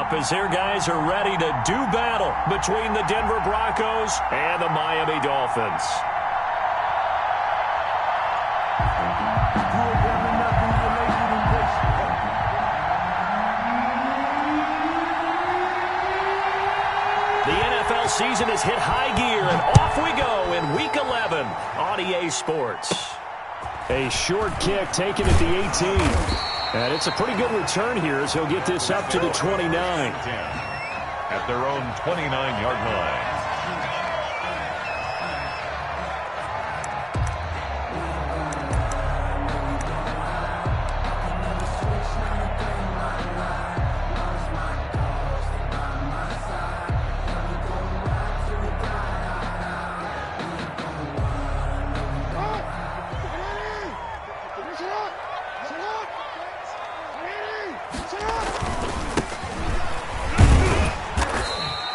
up as their guys are ready to do battle between the Denver Broncos and the Miami Dolphins. The NFL season has hit high gear, and off we go in Week 11 on EA Sports. A short kick taken at the 18. And it's a pretty good return here as he'll get this up to the 29. At their own 29-yard line.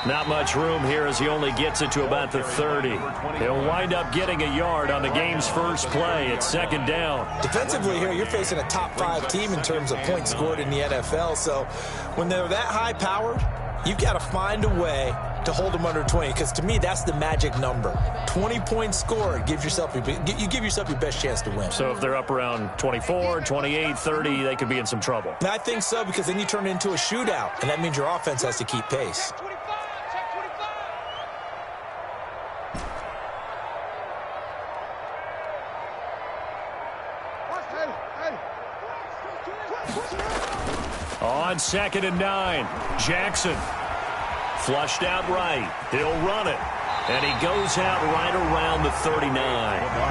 Not much room here as he only gets it to about the 30. He'll wind up getting a yard on the game's first play. It's second down. Defensively here, you're facing a top-5 team in terms of points scored in the NFL. So when they're that high-powered, you've got to find a way to hold them under 20, because to me, that's the magic number. 20 points scored, you give yourself your best chance to win. So if they're up around 24, 28, 30, they could be in some trouble. And I think so, because then you turn it into a shootout, and that means your offense has to keep pace. On 2nd and 9, Jackson. Flushed out right. He'll run it. And he goes out right around the 39.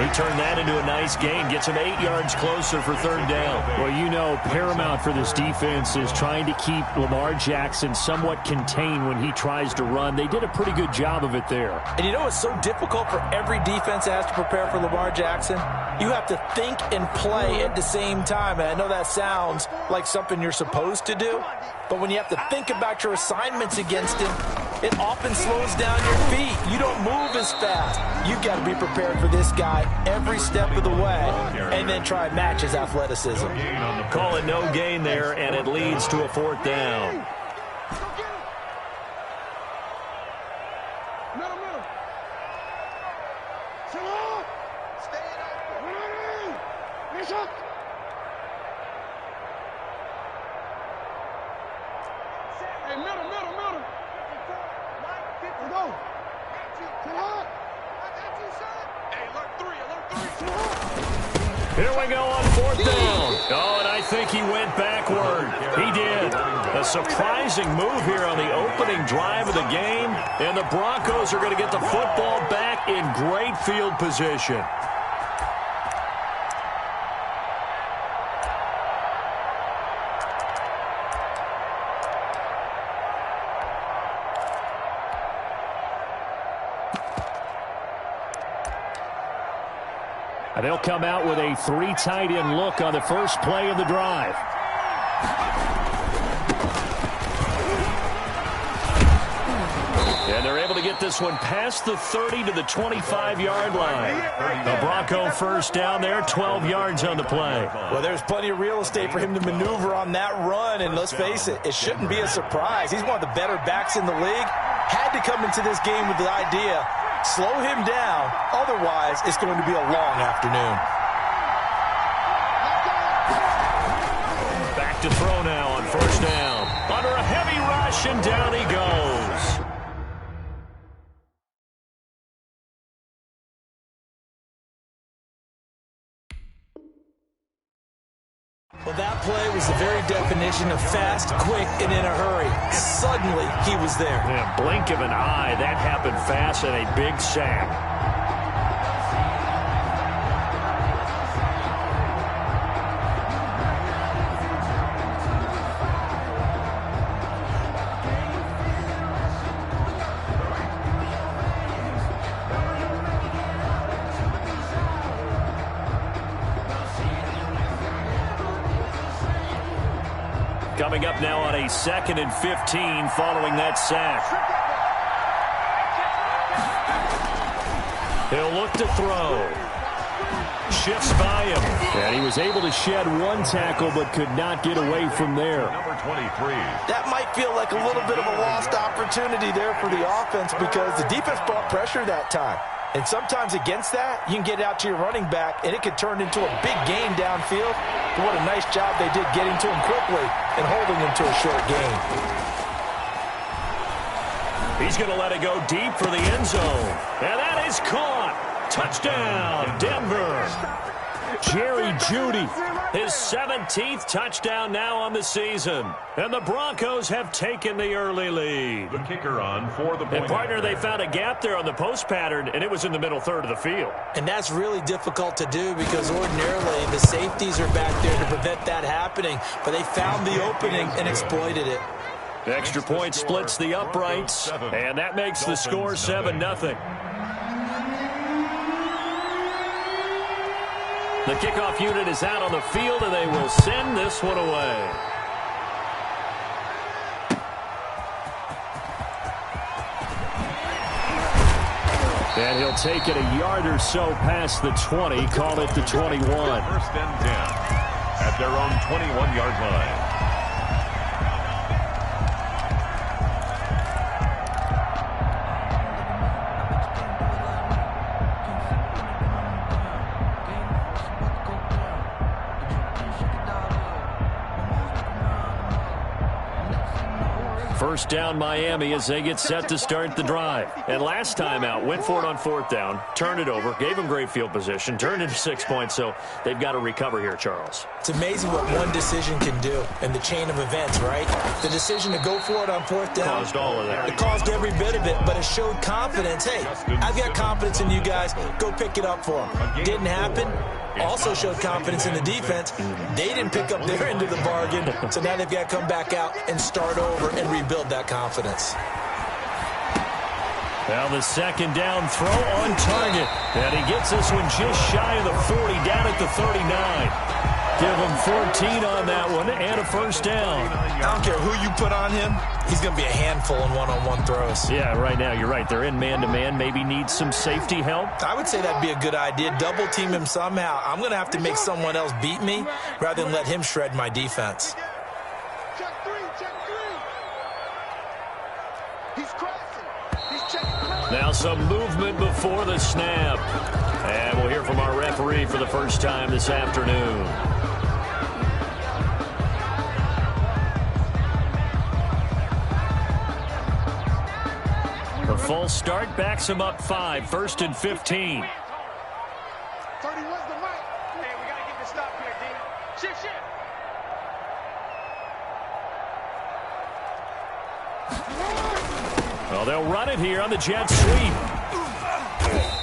He turned that into a nice gain. Gets him 8 yards closer for third down. Well, you know, paramount for this defense is trying to keep Lamar Jackson somewhat contained when he tries to run. They did a pretty good job of it there. And you know it's so difficult for every defense that has to prepare for Lamar Jackson? You have to think and play at the same time. And I know that sounds like something you're supposed to do. But when you have to think about your assignments against him, it often slows down your feet. You don't move as fast. You've got to be prepared for this guy every step of the way and then try and match his athleticism. Call it no gain there, and it leads to a fourth down. Here we go on fourth down. Oh, and I think he went backward. He did. A surprising move here on the opening drive of the game. And the Broncos are going to get the football back in great field position. They'll come out with a 3 tight end look on the first play of the drive. And they're able to get this one past the 30 to the 25-yard line. The Bronco first down there, 12 yards on the play. Well, there's plenty of real estate for him to maneuver on that run, and let's face it, it shouldn't be a surprise. He's one of the better backs in the league. Had to come into this game with the idea, slow him down, otherwise it's going to be a long afternoon. Back to throw now on first down. Under a heavy rush, and down he goes. Well, that play was the very definition of fast, quick, and in a hurry. Suddenly, he was there. Yeah, blink of an eye, that happened fast, and a big sack. Coming up now on a 2nd and 15 following that sack. He'll look to throw. shifts by him. And he was able to shed one tackle but could not get away from there. Number 23. That might feel like a little bit of a lost opportunity there for the offense because the defense brought pressure that time. And sometimes against that, you can get out to your running back, and it could turn into a big gain downfield. But what a nice job they did getting to him quickly and holding him to a short gain. He's going to let it go deep for the end zone. And that is caught. Touchdown, Denver. Jerry Jeudy, his 17th touchdown now on the season. And the Broncos have taken the early lead. The kicker on for the point. And partner, they found a gap there on the post pattern, and it was in the middle third of the field. And that's really difficult to do because ordinarily the safeties are back there to prevent that happening. But they found the opening and exploited it. The extra point splits the uprights, and that makes the score 7-0. The kickoff unit is out on the field, and they will send this one away. And he'll take it a yard or so past the 20, call it the 21. First and 10 at their own 21-yard line. First down Miami as they get set to start the drive. And last time out, went for it on fourth down, turned it over, gave them great field position, turned into 6 points, so they've got to recover here, Charles. It's amazing what one decision can do in the chain of events, right? The decision to go for it on fourth down. Caused all of that. It caused every bit of it, but it showed confidence. Hey, I've got confidence in you guys. Go pick it up for them. Didn't happen. Also showed confidence in the defense. They didn't pick up their end of the bargain, so now they've got to come back out and start over and rebuild that confidence. Well, the second down throw on target. And he gets this one just shy of the 40, down at the 39. Give him 14 on that one and a first down. I don't care who you put on him. He's going to be a handful in one-on-one throws. Yeah, right now, you're right. They're in man-to-man. Maybe needs some safety help. I would say that'd be a good idea. Double team him somehow. I'm going to have to make someone else beat me rather than let him shred my defense. Check three. He's crossing. He's checking. Now some movement before the snap. And we'll hear from our referee for the first time this afternoon. The full start backs him up 5, 1st and 15. 30, where's the mic? Hey, we got to get this stop here, D. Shit. Well, they'll run it here on the jet sweep.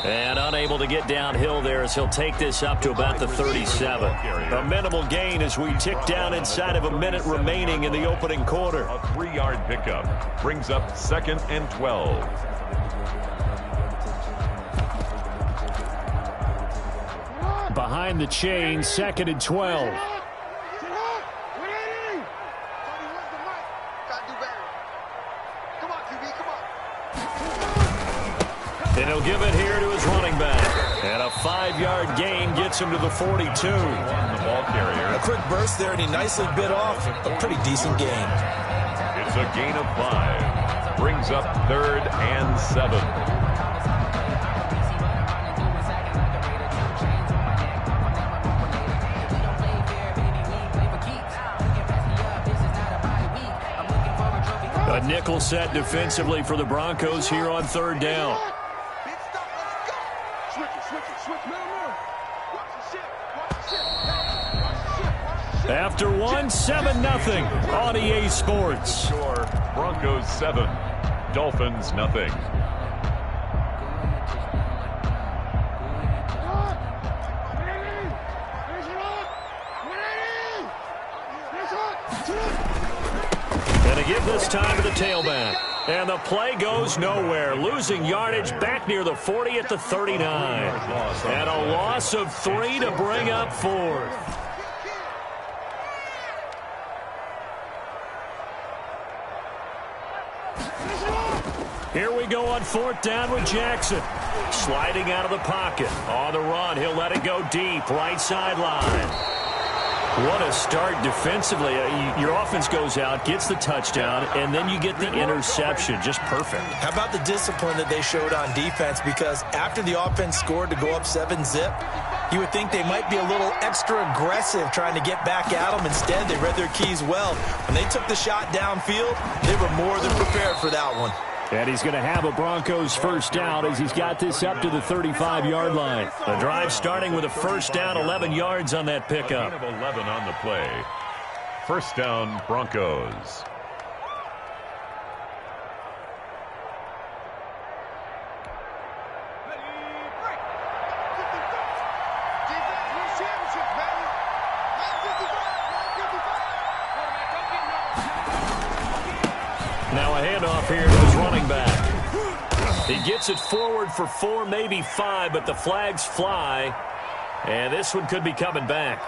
And unable to get downhill there as he'll take this up to about the 37. A minimal gain as we tick down inside of a minute remaining in the opening quarter. A 3-yard pickup brings up 2nd and 12. Behind the chain, 2nd and 12. And he'll give it here to his running back. And a 5-yard gain gets him to the 42. On the ball carrier. A quick burst there, and he nicely bit off a pretty decent gain. It's a gain of 5. Brings up 3rd and 7. A nickel set defensively for the Broncos here on 3rd down. After one, 7-0 on EA Sports. Score, Broncos 7, Dolphins nothing. And to give this time to the tailback. And the play goes nowhere. Losing yardage back near the 40 at the 39. And a loss of 3 to bring up 4th. Here we go on 4th down with Jackson. Sliding out of the pocket. On the run, he'll let it go deep. Right sideline. What a start defensively. Your offense goes out, gets the touchdown, and then you get the interception. Just perfect. How about the discipline that they showed on defense? Because after the offense scored to go up 7-zip, you would think they might be a little extra aggressive trying to get back at them. Instead, they read their keys well. When they took the shot downfield, they were more than prepared for that one. And he's going to have a Broncos first down as he's got this up to the 35-yard line. The drive starting with a first down, 11 yards on that pickup. Gain of 11 on the play. First down, Broncos. Now a handoff here to his running back. He gets it forward for 4, maybe 5, but the flags fly. And this one could be coming back.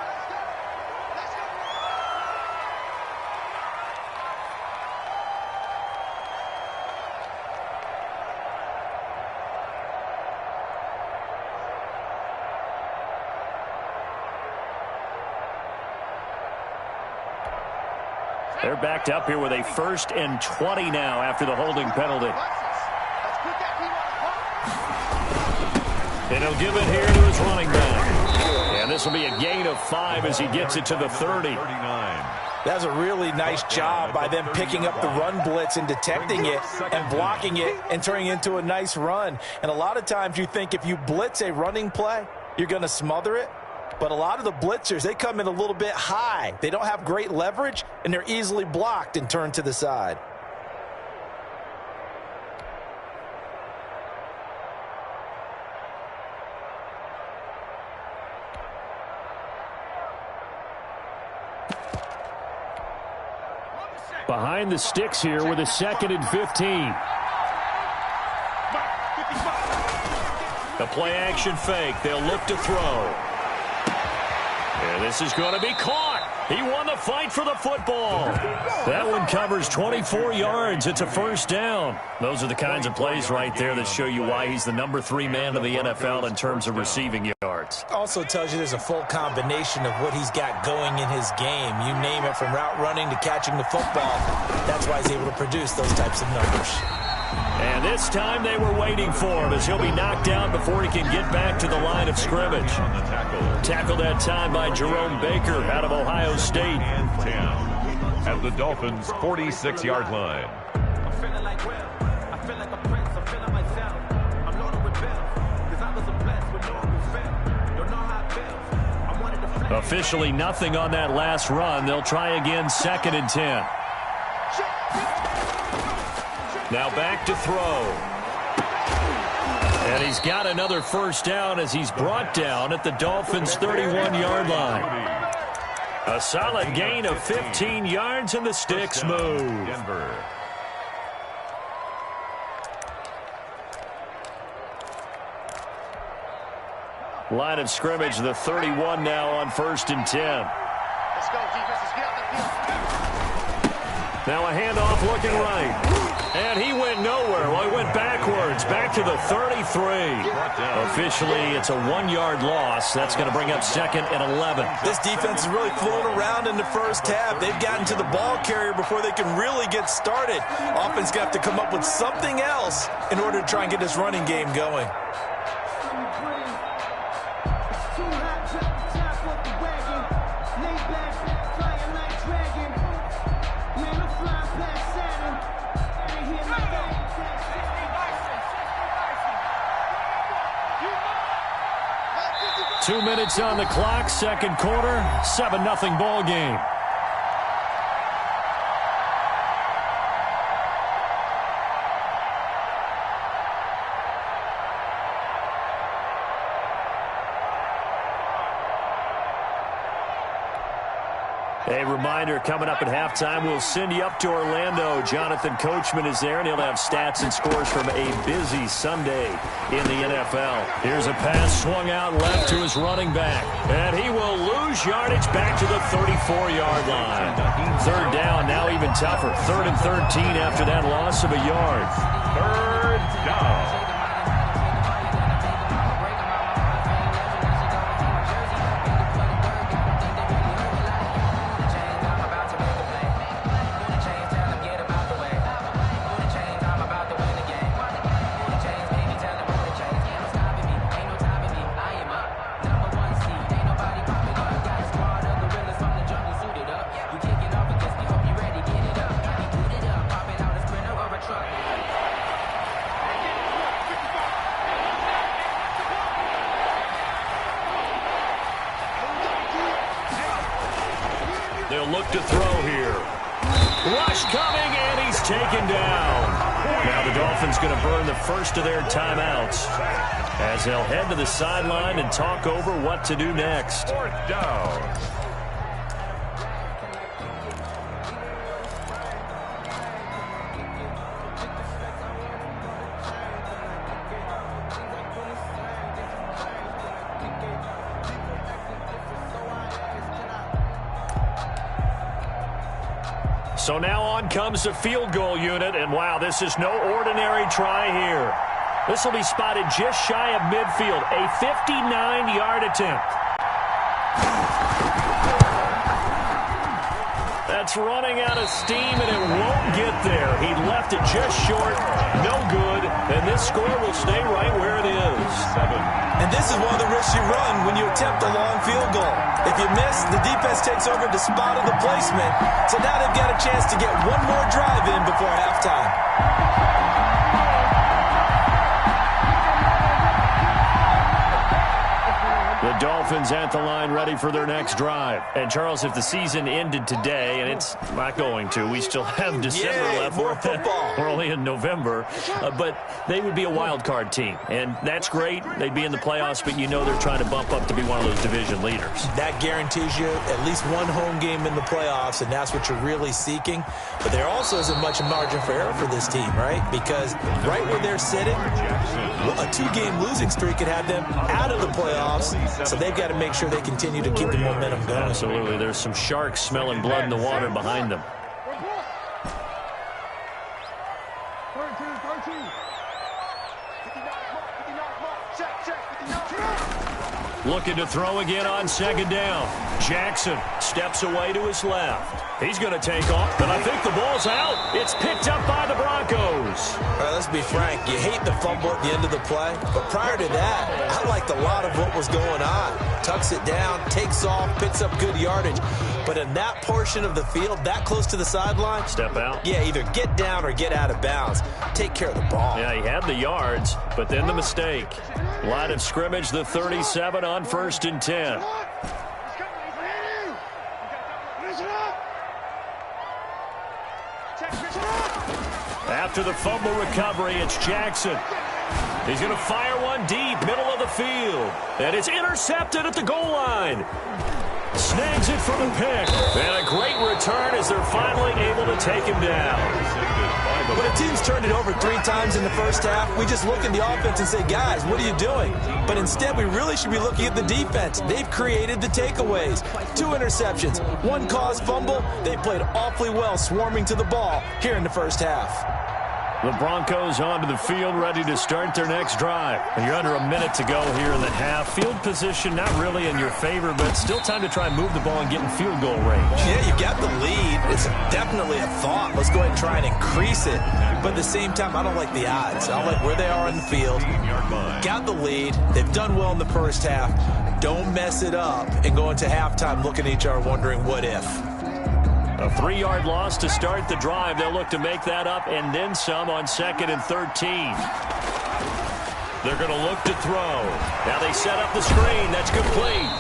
They're backed up here with a 1st and 20 now after the holding penalty. And he'll give it here to his running back. And this will be a gain of 5 as he gets it to the 30. That's a really nice job by them picking up the run blitz and detecting it and blocking it and turning it into a nice run. And a lot of times you think if you blitz a running play, you're going to smother it. But a lot of the blitzers, they come in a little bit high. They don't have great leverage, and they're easily blocked and turned to the side. Behind the sticks here with a 2nd and 15. The play action fake. They'll look to throw. And this is going to be caught. He won the fight for the football. That one covers 24 yards. It's a first down. Those are the kinds of plays right there that show you why he's the number 3 man of the NFL in terms of receiving yards. Also tells you there's a full combination of what he's got going in his game. You name it, from route running to catching the football. That's why he's able to produce those types of numbers. And this time they were waiting for him as he'll be knocked down before he can get back to the line of scrimmage. Tackled that time by Jerome Baker out of Ohio State. And 10 at the Dolphins' 46-yard line. Officially nothing on that last run. They'll try again, 2nd and 10. Now back to throw. And he's got another first down as he's brought down at the Dolphins' 31-yard line. A solid gain of 15 yards, and the sticks move. Denver. Line of scrimmage, the 31 now on 1st and 10. Let's go, defense. Let's get out the field. Now a handoff looking right. And he went nowhere. Well, he went backwards, back to the 33. Officially, it's a 1-yard loss. That's going to bring up 2nd and 11. This defense is really flown around in the first half. They've gotten to the ball carrier before they can really get started. Offense got to come up with something else in order to try and get this running game going. Two minutes on the clock, 2nd quarter, 7-0 ball game. A reminder, coming up at halftime, we'll send you up to Orlando. Jonathan Coachman is there, and he'll have stats and scores from a busy Sunday in the NFL. Here's a pass swung out left to his running back, and he will lose yardage back to the 34-yard line. 3rd down, now even tougher. 3rd and 13 after that loss of a yard. 3rd down. They'll look to throw here. Rush coming, and he's taken down. Now the Dolphins going to burn the first of their timeouts as they'll head to the sideline and talk over what to do next. Fourth down. So now on comes the field goal unit, and wow, this is no ordinary try here. This will be spotted just shy of midfield, a 59-yard attempt. That's running out of steam, and it won't get there. He left it just short, no good, and this score will stay right where it is. 7. And this is one of the risks you run when you attempt a long field goal. If you miss, the defense takes over the spot of the placement. So now they've got a chance to get one more drive in before halftime. The Dolphins at the line ready for their next drive. And, Charles, if the season ended today, and it's not going to, we still have December left. More football. We're only in November. But they would be a wild card team. And that's great. They'd be in the playoffs, but you know they're trying to bump up to be one of those division leaders. That guarantees you at least one home game in the playoffs, and that's what you're really seeking. But there also isn't much margin for error for this team, right? Because right where they're sitting, a 2-game losing streak could have them out of the playoffs. So they've got to make sure they continue to keep the momentum going. Absolutely. There's some sharks smelling blood in the water behind them. Looking to throw again on second down. Jackson steps away to his left. He's going to take off, but I think the ball's out. It's picked up by the Broncos. All right, let's be frank. You hate the fumble at the end of the play, but prior to that, I liked a lot of what was going on. Tucks it down, takes off, picks up good yardage. But in that portion of the field, that close to the sideline, step out. Yeah, either get down or get out of bounds. Take care of the ball. Yeah, he had the yards, but then the mistake. Line of scrimmage, the 37 on 1st and 10. After the fumble recovery, it's Jackson. He's going to fire one deep, middle of the field. And it's intercepted at the goal line. Snags it for the pick. And a great return as they're finally able to take him down. When a team's turned it over 3 times in the first half, we just look at the offense and say, guys, what are you doing? But instead, we really should be looking at the defense. They've created the takeaways. 2 interceptions, 1 caused fumble. They played awfully well swarming to the ball here in the first half. The Broncos onto the field, ready to start their next drive. And you're under a minute to go here in the half. Field position not really in your favor, but still time to try and move the ball and get in field goal range. Yeah, you've got the lead. It's definitely a thought. Let's go ahead and try and increase it. But at the same time, I don't like the odds. I don't like where they are on the field. Got the lead. They've done well in the first half. Don't mess it up and go into halftime looking at each other wondering what if. A 3-yard loss to start the drive. They'll look to make that up and then some on 2nd and 13. They're going to look to throw. Now they set up the screen. That's complete.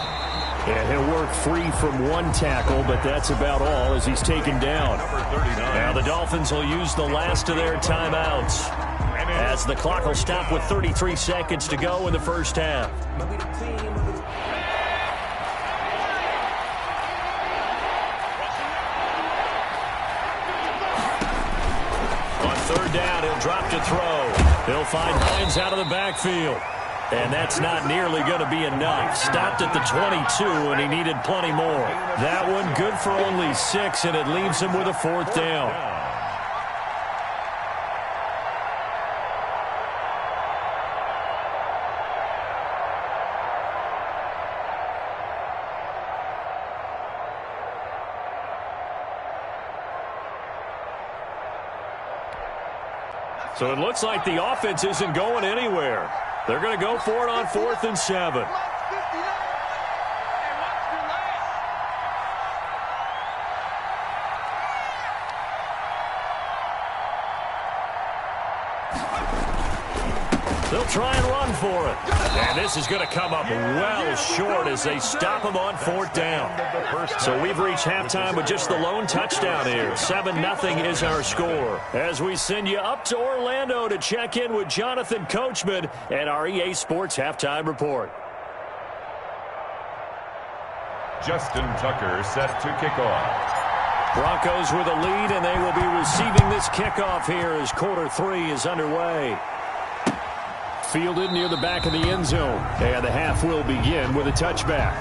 And he'll work free from 1 tackle, but that's about all as he's taken down. Now the Dolphins will use the last of their timeouts as the clock will stop with 33 seconds to go in the first half. Third down, he'll drop to throw. He'll find Hines out of the backfield. And that's not nearly going to be enough. Stopped at the 22, and he needed plenty more. That one good for only 6, and it leaves him with a 4th down. So it looks like the offense isn't going anywhere. They're going to go for it on 4th and 7. They'll try and run for it. And this is going to come up well short as they stop him on 4th down. So we've reached halftime with just the lone touchdown here. 7-0 is our score. As we send you up to Orlando to check in with Jonathan Coachman and our EA Sports Halftime Report. Justin Tucker set to kick off. Broncos with a lead, and they will be receiving this kickoff here as quarter 3 is underway. Fielded near the back of the end zone. And the half will begin with a touchback.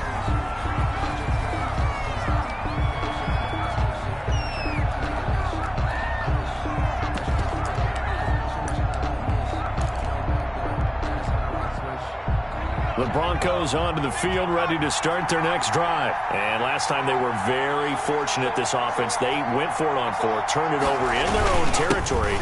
The Broncos onto the field, ready to start their next drive. And last time they were very fortunate, this offense. They went for it on 4, turned it over in their own territory,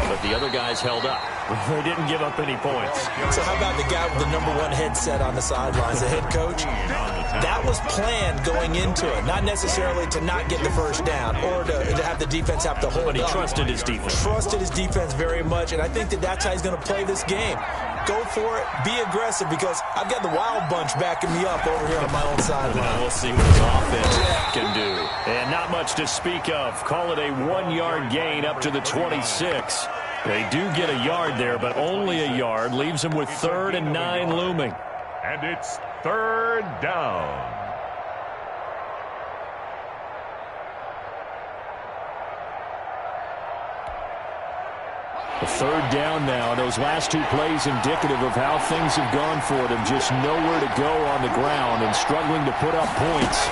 but the other guys held up. They didn't give up any points. So how about the guy with the #1 headset on the sidelines, the head coach? That was planned going into it, not necessarily to not get the first down or to have the defense have to hold up. But he trusted his defense. Trusted his defense very much, and I think that's how he's going to play this game. Go for it, be aggressive, because I've got the wild bunch backing me up over here on my own sideline. We'll see what his offense can do. And not much to speak of. Call it a 1-yard gain up to the 26. They do get a yard there, but only a yard. Leaves them with 3rd and 9 looming. And it's 3rd down. A 3rd down now. Those last 2 plays indicative of how things have gone for them. Just nowhere to go on the ground and struggling to put up points.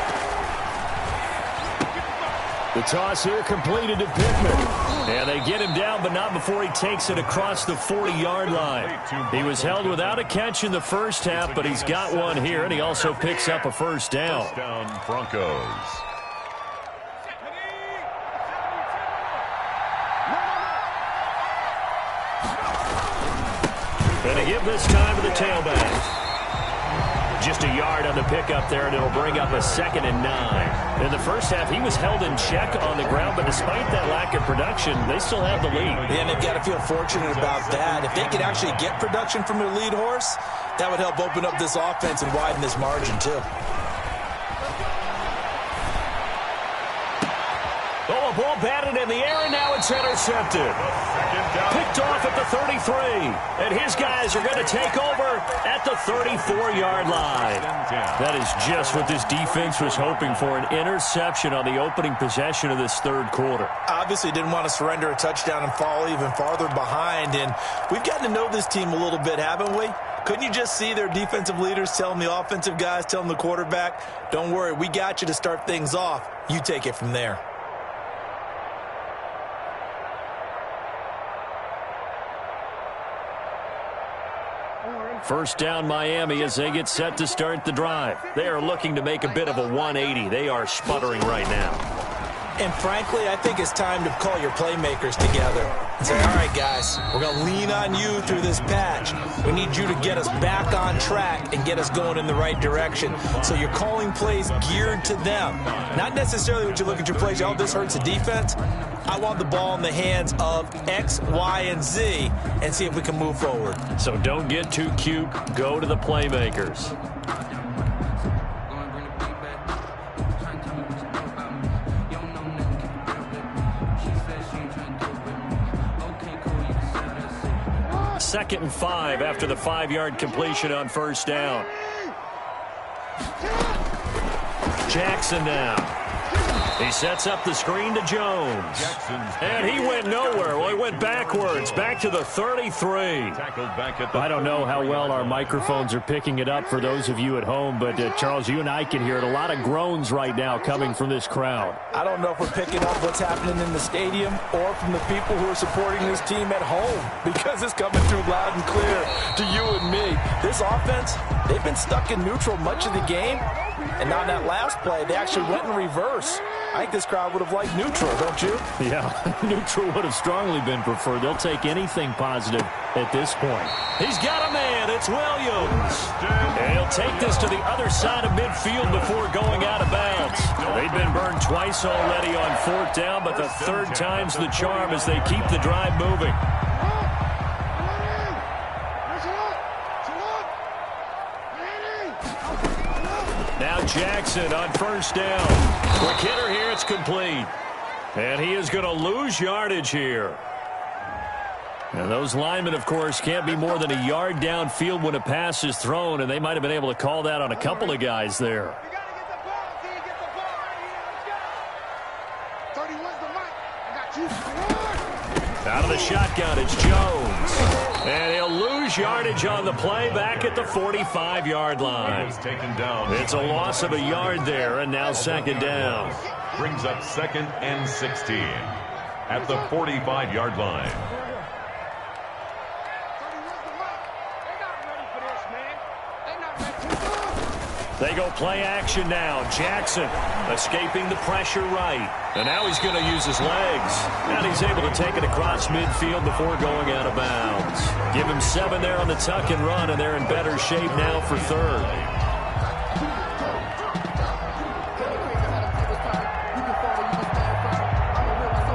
The toss here completed to Pittman. And they get him down, but not before he takes it across the 40-yard line. He was held without a catch in the first half, but he's got one here, and he also picks up a first down. First down, Broncos. And they give this time to the tailback. Just a yard on the pickup there, and it'll bring up a 2nd and 9. In the first half, he was held in check on the ground, but despite that lack of production, they still have the lead. And they've got to feel fortunate about that. If they could actually get production from their lead horse, that would help open up this offense and widen this margin, too. Oh, a ball batted in the air, and now it's intercepted. Picked off at the 33. And his guys are going to take over at the 34-yard line. That is just what this defense was hoping for, an interception on the opening possession of this 3rd quarter. Obviously didn't want to surrender a touchdown and fall even farther behind. And we've gotten to know this team a little bit, haven't we? Couldn't you just see their defensive leaders telling the offensive guys, telling the quarterback, don't worry, we got you to start things off. You take it from there. First down, Miami, as they get set to start the drive. They are looking to make a bit of a 180. They are sputtering right now. And frankly, I think it's time to call your playmakers together and say, all right, guys, we're going to lean on you through this patch. We need you to get us back on track and get us going in the right direction. So you're calling plays geared to them. Not necessarily what you look at your plays, oh, this hurts the defense. I want the ball in the hands of X, Y, and Z and see if we can move forward. So don't get too cute. Go to the playmakers. Second and 5 after the 5-yard completion on first down. Jackson now. He sets up the screen to Jones. And he went nowhere. Well, he went backwards, back to the 33. I don't know how well our microphones are picking it up for those of you at home, but Charles, you and I can hear it. A lot of groans right now coming from this crowd. I don't know if we're picking up what's happening in the stadium or from the people who are supporting this team at home, because it's coming through loud and clear to you and me. This offense, they've been stuck in neutral much of the game. And on that last play, they actually went in reverse. I think this crowd would have liked neutral, don't you? Yeah, neutral would have strongly been preferred. They'll take anything positive at this point. He's got a man. It's Williams. And he'll take this to the other side of midfield before going out of bounds. They've been burned twice already on 4th down, but the third time's the charm as they keep the drive moving. Now Jackson on 1st down. Quick hitter here. It's complete. And he is going to lose yardage here. And those linemen, of course, can't be more than a yard downfield when a pass is thrown, and they might have been able to call that on a couple of guys there. Out of the shotgun, it's Jones. And he'll lose yardage on the play back at the 45-yard line. It's a loss of a yard there, and now 2nd down. Brings up 2nd and 16 at the 45-yard line. They go play action now. Jackson escaping the pressure right. And now he's going to use his legs. And he's able to take it across midfield before going out of bounds. Give him 7 there on the tuck and run, and they're in better shape now for 3rd.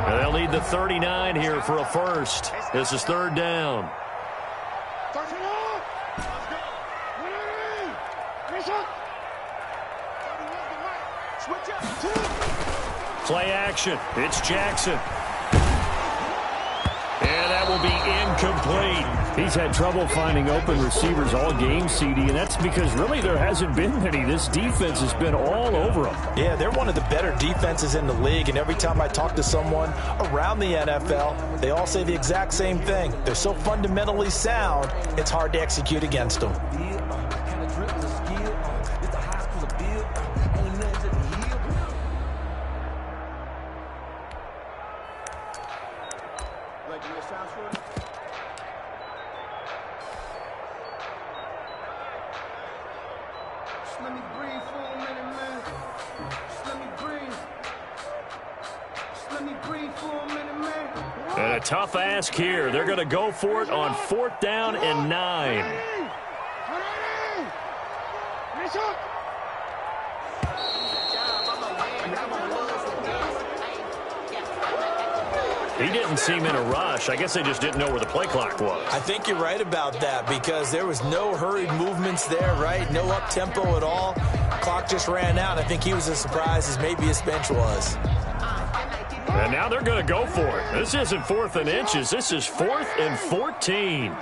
And they'll need the 39 here for a first. This is 3rd down. Play action. It's Jackson. And that will be incomplete. He's had trouble finding open receivers all game, CD, and that's because really there hasn't been many. This defense has been all over them. Yeah, they're one of the better defenses in the league, and every time I talk to someone around the NFL, they all say the exact same thing. They're so fundamentally sound, it's hard to execute against them. And a tough ask here. They're going to go for it on 4th down and 9. He didn't seem in a rush. I guess they just didn't know where the play clock was. I think you're right about that because there was no hurried movements there, right? No up-tempo at all. Clock just ran out. I think he was as surprised as maybe his bench was. And now they're going to go for it. This isn't 4th and inches. This is 4th and 14.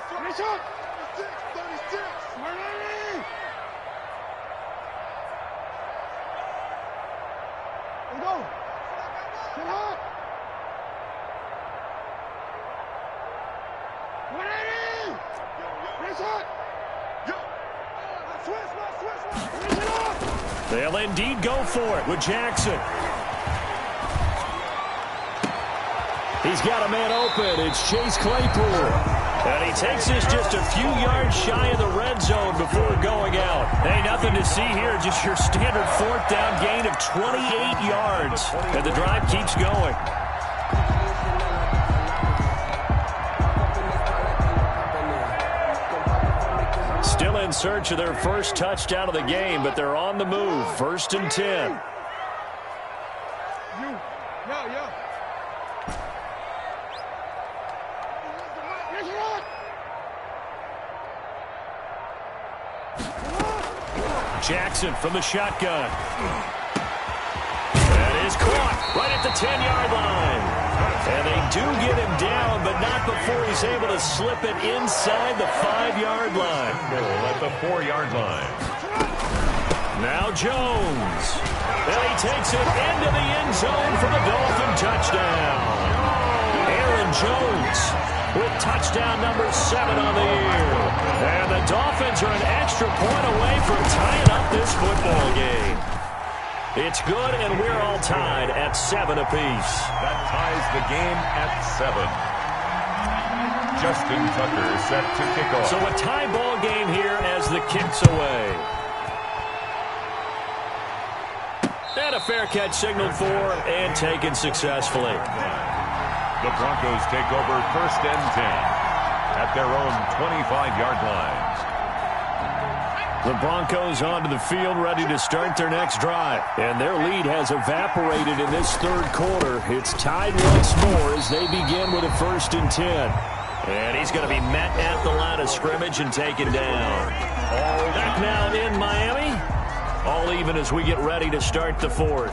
They'll indeed go for it with Jackson. He's got a man open. It's Chase Claypool. And he takes this just a few yards shy of the red zone before going out. Hey, nothing to see here. Just your standard 4th down gain of 28 yards. And the drive keeps going. Still in search of their first touchdown of the game, but they're on the move. 1st and 10. Jackson from the shotgun. That is caught right at the 10-yard line. And they do get him down, but not before he's able to slip it inside the 5-yard line. At the 4-yard line. Now Jones. And he takes it into the end zone for the Dolphin touchdown. Aaron Jones with touchdown number 7 on the year. And the Dolphins are an extra point away from tying up this football game. It's good, and we're all tied at 7 apiece. That ties the game at 7. Justin Tucker set to kick off. So a tie ball game here as the kick's away. And a fair catch signaled for and taken successfully. The Broncos take over 1st and 10 at their own 25-yard line. The Broncos onto the field ready to start their next drive. And their lead has evaporated in this third quarter. It's tied once more as they begin with a 1st and 10. And he's going to be met at the line of scrimmage and taken down. Back now in Miami. All even as we get ready to start the 4th.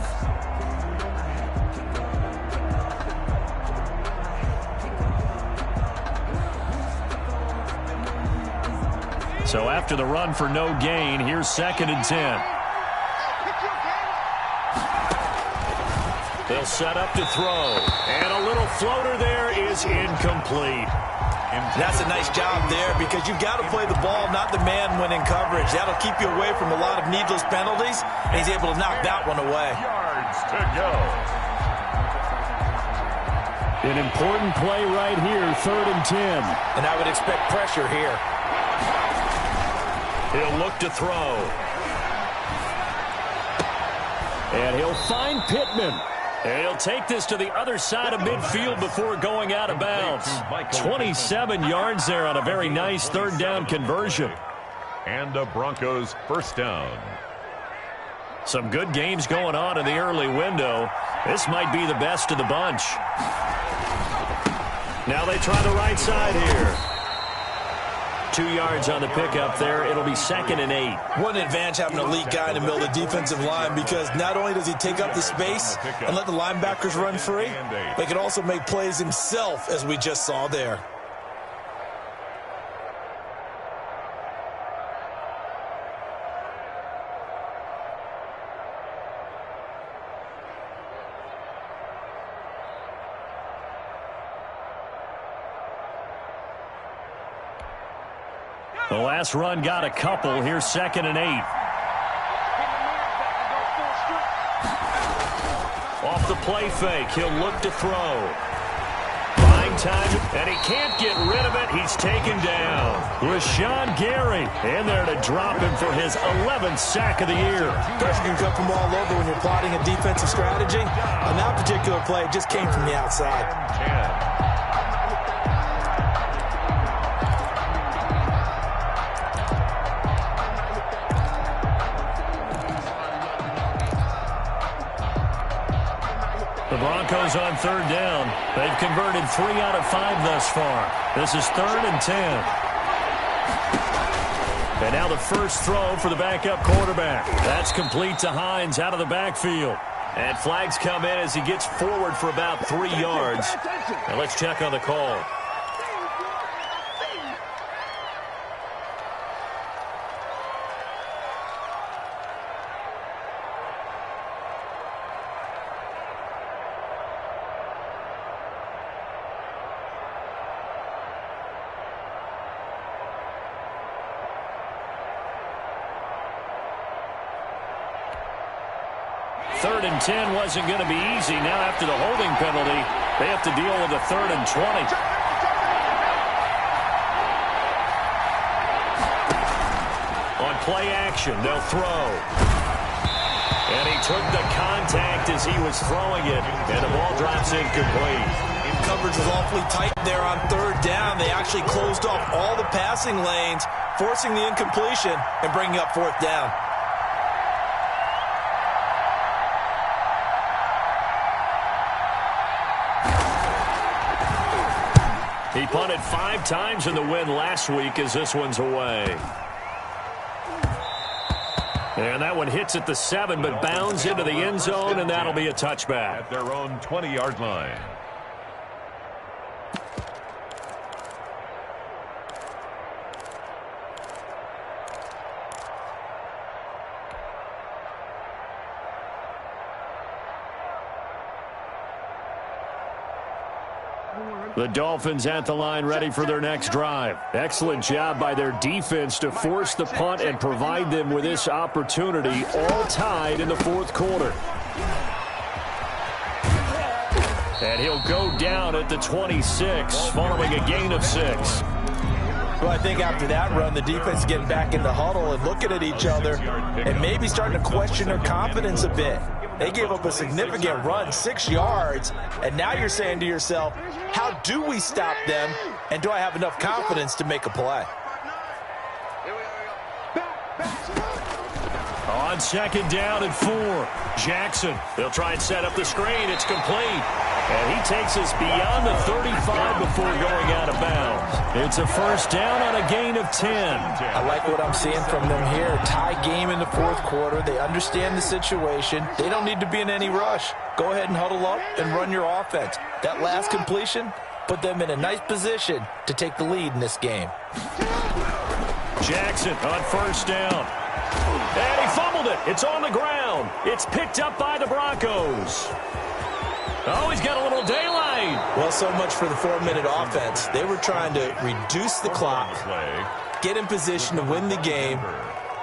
So after the run for no gain, here's 2nd and 10. They'll set up to throw. And a little floater there is incomplete. That's a nice job there because you've got to play the ball, not the man when in coverage. That'll keep you away from a lot of needless penalties, and he's able to knock that one away. Yards to go. An important play right here, 3rd and 10. And I would expect pressure here. He'll look to throw. And he'll find Pittman. And he'll take this to the other side of midfield before going out of bounds. 27 yards there on a very nice 3rd down conversion. And the Broncos 1st down. Some good games going on in the early window. This might be the best of the bunch. Now they try the right side here. 2 yards on the pickup there. It'll be 2nd and 8. What an advantage having an elite guy in the middle of the defensive line because not only does he take up the space and let the linebackers run free, but he can also make plays himself, as we just saw there. The last run got a couple. Here's 2nd and 8. Off the play fake. He'll look to throw. Buying time, and he can't get rid of it. He's taken down. Rashawn Gary in there to drop him for his 11th sack of the year. Pressure can come from all over when you're plotting a defensive strategy. On that particular play, it just came from the outside. 10. The Broncos on 3rd down. They've converted 3 out of 5 thus far. This is 3rd and 10. And now the first throw for the backup quarterback. That's complete to Hines out of the backfield. And flags come in as he gets forward for about 3 yards. Now let's check on the call. Third and 10 wasn't going to be easy. Now after the holding penalty, they have to deal with a 3rd and 20. On play action, they'll throw. And he took the contact as he was throwing it, and the ball drops incomplete. Coverage was awfully tight there on 3rd down. They actually closed off all the passing lanes, forcing the incompletion and bringing up 4th down. He punted 5 times in the win last week as this one's away. And that one hits at the 7, but bounds into the end zone, and that'll be a touchback. At their own 20-yard line. The Dolphins at the line ready for their next drive. Excellent job by their defense to force the punt and provide them with this opportunity, all tied in the 4th quarter. And he'll go down at the 26 following a gain of 6. Well, I think after that run, the defense is getting back in the huddle and looking at each other and maybe starting to question their confidence a bit. They gave up a significant run, 6 yards, and now you're saying to yourself, how do we stop them, and do I have enough confidence to make a play? On second down and 4, Jackson. They'll try and set up the screen. It's complete. And he takes us beyond the 35 before going out of bounds. It's a first down on a gain of 10. I like what I'm seeing from them here. Tie game in the fourth quarter. They understand the situation. They don't need to be in any rush. Go ahead and huddle up and run your offense. That last completion put them in a nice position to take the lead in this game. Jackson on first down. And he fumbled it. It's on the ground. It's picked up by the Broncos. Oh, he's got a little daylight. Well, so much for the 4-minute offense. They were trying to reduce the clock, get in position to win the game,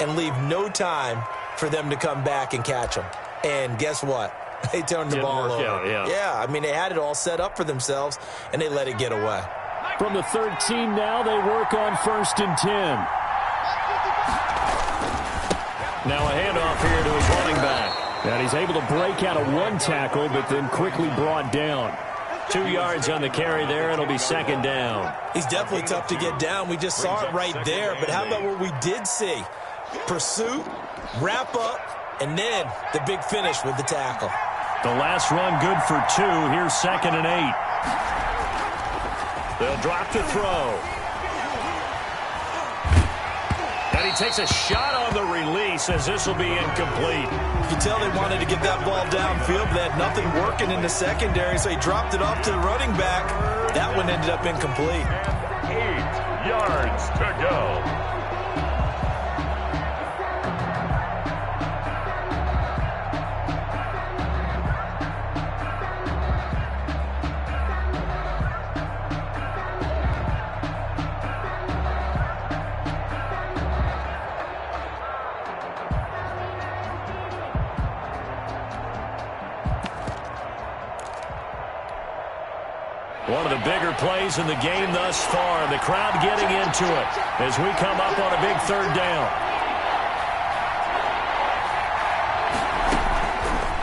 and leave no time for them to come back and catch them. And guess what? They turned the ball over. Yeah, I mean, they had it all set up for themselves, and they let it get away. From the 13 now, they work on first and 10. Now a handoff here to his running back. And he's able to break out of one tackle, but then quickly brought down. 2 yards on the carry there. It'll be second down. He's definitely tough to get down. We just saw it right there. But how about what we did see? Pursuit, wrap up, and then the big finish with the tackle. The last run good for 2. Here's second and 8. They'll drop to throw. And he takes a shot on the release as this will be incomplete. You can tell they wanted to get that ball downfield, but they had nothing working in the secondary, so he dropped it off to the running back. That one ended up incomplete. 8 yards to go. One of the bigger plays in the game thus far. The crowd getting into it as we come up on a big third down.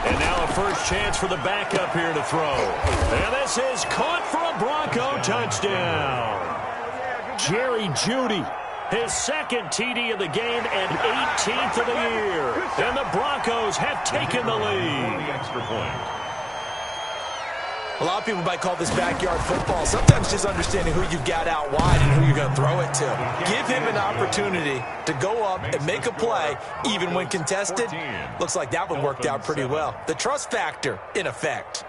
And now a first chance for the backup here to throw. And this is caught for a Bronco touchdown. Jerry Jeudy, his second TD of the game and 18th of the year. And the Broncos have taken the lead. The extra point. A lot of people might call this backyard football. Sometimes just understanding who you've got out wide and who you're going to throw it to. Give him an opportunity to go up and make a play, even when contested. Looks like that one worked out pretty well. The trust factor in effect.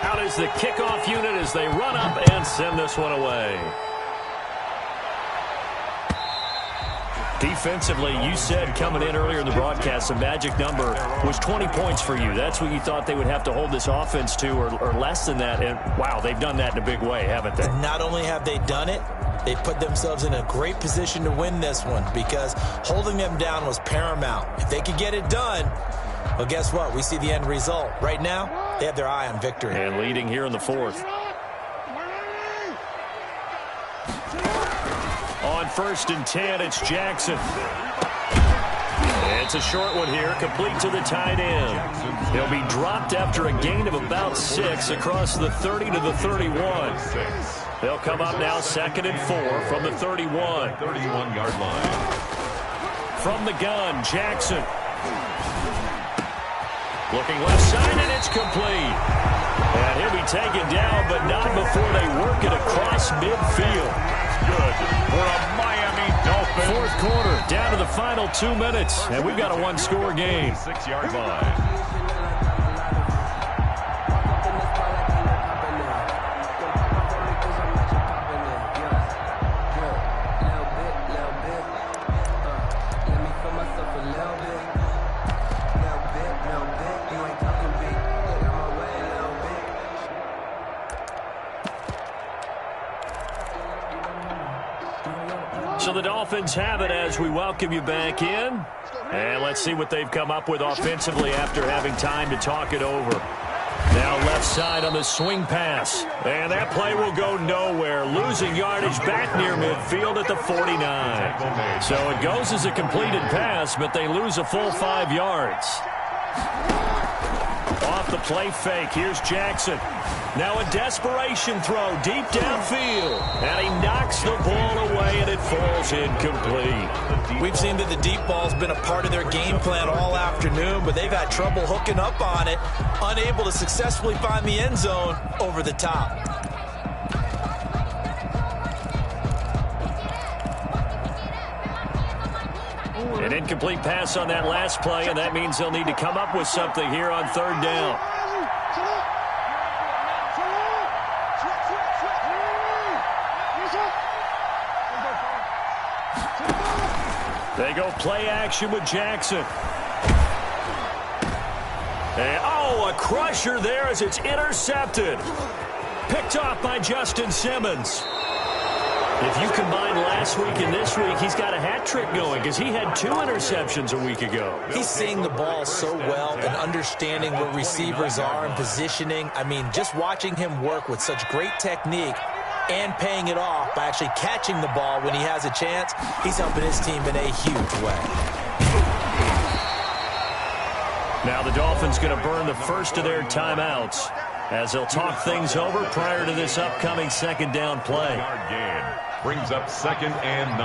Out is the kickoff unit as they run up and send this one away. Defensively, you said coming in earlier in the broadcast, the magic number was 20 points for you. That's what you thought they would have to hold this offense to, or less than that. And, wow, they've done that in a big way, haven't they? And not only have they done it, they put themselves in a great position to win this one because holding them down was paramount. If they could get it done, well, guess what? We see the end result. Right now, they have their eye on victory. And leading here in the fourth. On first and 10, it's Jackson. It's a short one here, complete to the tight end. He'll be dropped after a gain of about 6 across the 30 to the 31. They'll come up now second and 4 from the 31. 31-yard line. From the gun, Jackson. Looking left side, and it's complete. And he'll be taken down, but not before they work it across midfield. Good for a Miami Dolphin. Fourth quarter, down to the final 2 minutes, and we've got a one-score game. 6-yard line. So the Dolphins have it as we welcome you back in. And let's see what they've come up with offensively after having time to talk it over. Now left side on the swing pass. And that play will go nowhere. Losing yardage back near midfield at the 49. So it goes as a completed pass, but they lose a full 5 yards. Off the play fake. Here's Jackson. Now a desperation throw deep downfield. And he knocks the ball away, and it falls incomplete. We've seen that the deep ball's been a part of their game plan all afternoon, but they've had trouble hooking up on it, unable to successfully find the end zone over the top. An incomplete pass on that last play, and that means they'll need to come up with something here on third down. They go play action with Jackson. And, a crusher there as it's intercepted. Picked off by Justin Simmons. If you combine last week and this week, he's got a hat trick going because he had 2 interceptions a week ago. He's seeing the ball so well and understanding where receivers are and positioning. I mean, just watching him work with such great technique and paying it off by actually catching the ball when he has a chance, he's helping his team in a huge way. Now the Dolphins going to burn the first of their timeouts as they'll talk things over prior to this upcoming second down play. Brings up 2nd and 9.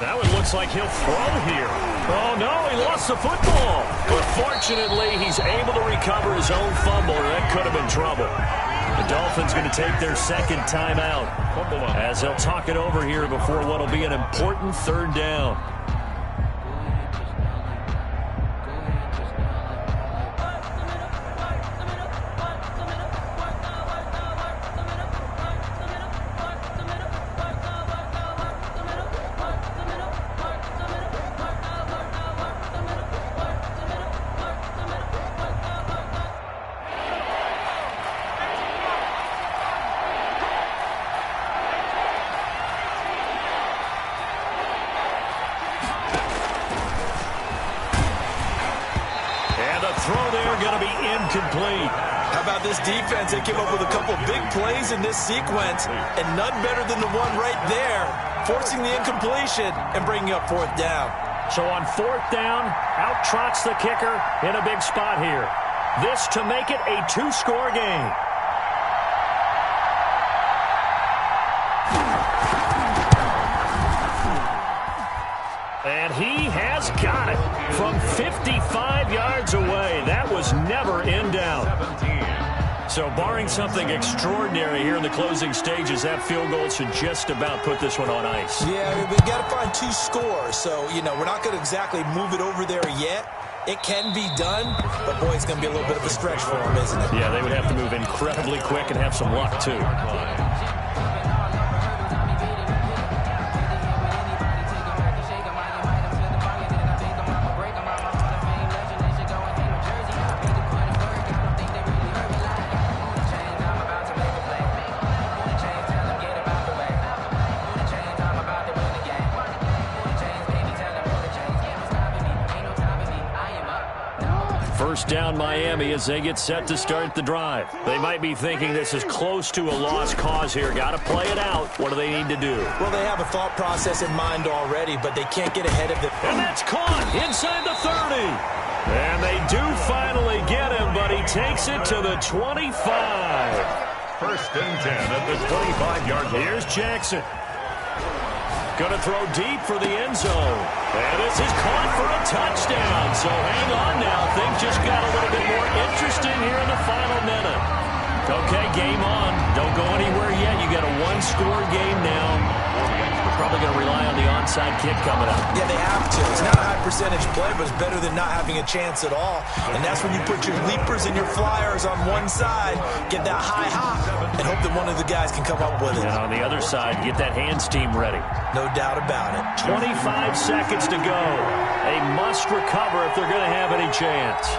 Now it looks like he'll throw here. Oh, no, he lost the football. But fortunately, he's able to recover his own fumble, or that could have been trouble. The Dolphins going to take their second timeout as they'll talk it over here before what will be an important third down. Incomplete. How about this defense? They came up with a couple big plays in this sequence, and none better than the one right there, forcing the incompletion and bringing up 4th down. So on 4th down, out trots the kicker in a big spot here. This to make it a 2-score game. And he has got it from 55 yards away. That was never in doubt. So barring something extraordinary here in the closing stages, that field goal should just about put this one on ice. Yeah, we've got to find 2 scores. So, we're not going to exactly move it over there yet. It can be done, but, boy, it's going to be a little bit of a stretch for them, isn't it? Yeah, they would have to move incredibly quick and have some luck, too. First down Miami as they get set to start the drive. They might be thinking this is close to a lost cause here. Got to play it out. What do they need to do? Well, they have a thought process in mind already, but they can't get ahead of it. And that's caught inside the 30. And they do finally get him, but he takes it to the 25. 1st and 10 at the 25-yard line. Here's Jackson. Going to throw deep for the end zone. And this is caught for a touchdown. So hang on now. Things just got a little bit more interesting here in the final minute. Okay, game on. Don't go anywhere yet. You got a 1-score game now. We're probably going to rely on the onside kick coming up. Yeah, they have to. It's not a high percentage play, but it's better than not having a chance at all. And that's when you put your leapers and your flyers on one side, get that high hop, and hope that one of the guys can come up with it. And on the other side, get that hands team ready. No doubt about it. 25 seconds to go. They must recover if they're going to have any chance.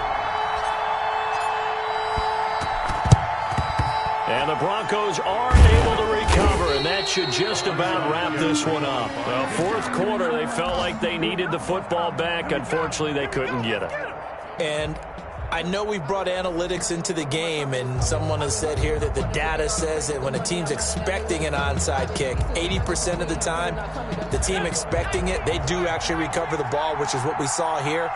And the Broncos are able to recover, and that should just about wrap this one up. Well, fourth quarter, they felt like they needed the football back. Unfortunately, they couldn't get it. And I know we brought analytics into the game, and someone has said here that the data says that when a team's expecting an onside kick, 80% of the time, the team expecting it, they do actually recover the ball, which is what we saw here.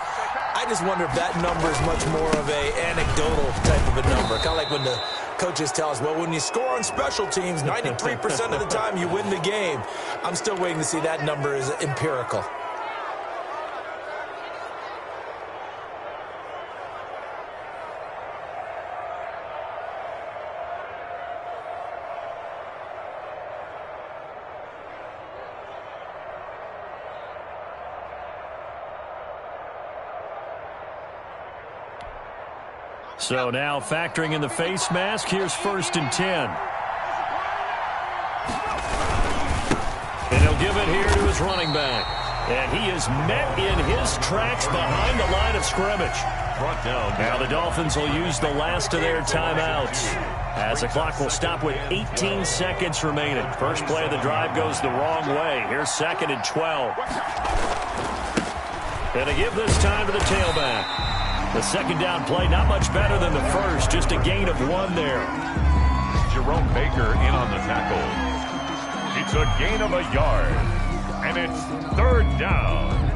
I just wonder if that number is much more of a anecdotal type of a number. Kind of like when the coaches tell us, well, when you score on special teams, 93% of the time you win the game. I'm still waiting to see that number is empirical. So now factoring in the face mask, here's 1st and 10. And he'll give it here to his running back. And he is met in his tracks behind the line of scrimmage. Brought down. Now the Dolphins will use the last of their timeouts, as the clock will stop with 18 seconds remaining. First play of the drive goes the wrong way. Here's 2nd and 12. And to give this time to the tailback. The second down play, not much better than the first, just a gain of 1 there. Jerome Baker in on the tackle. It's a gain of a yard, and it's 3rd down.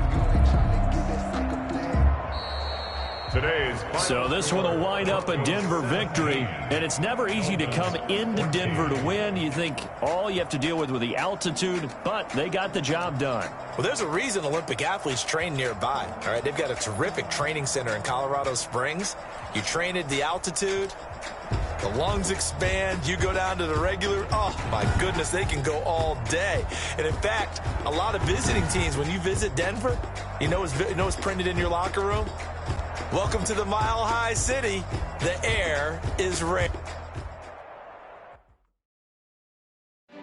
So this one will wind up a Denver victory, and it's never easy to come into Denver to win. You think all you have to deal with the altitude, but they got the job done. Well, there's a reason Olympic athletes train nearby. All right, they've got a terrific training center in Colorado Springs. You train at the altitude, the lungs expand, you go down to the regular, oh my goodness, they can go all day. And in fact, a lot of visiting teams, when you visit Denver, you know what's printed in your locker room? Welcome to the Mile High City. The air is rare. Yo,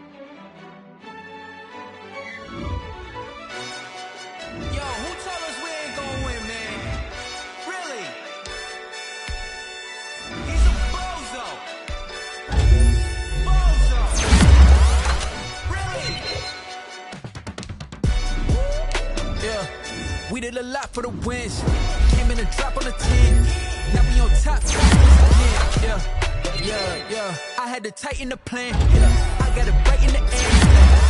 who told us we ain't gonna win, man? Really? He's a bozo. Bozo. Really? Yeah, we did a lot for the wins. Came in a drop on the 10. Now we on top once again. Yeah. I had to tighten the plan. Yeah, I got it right in the end.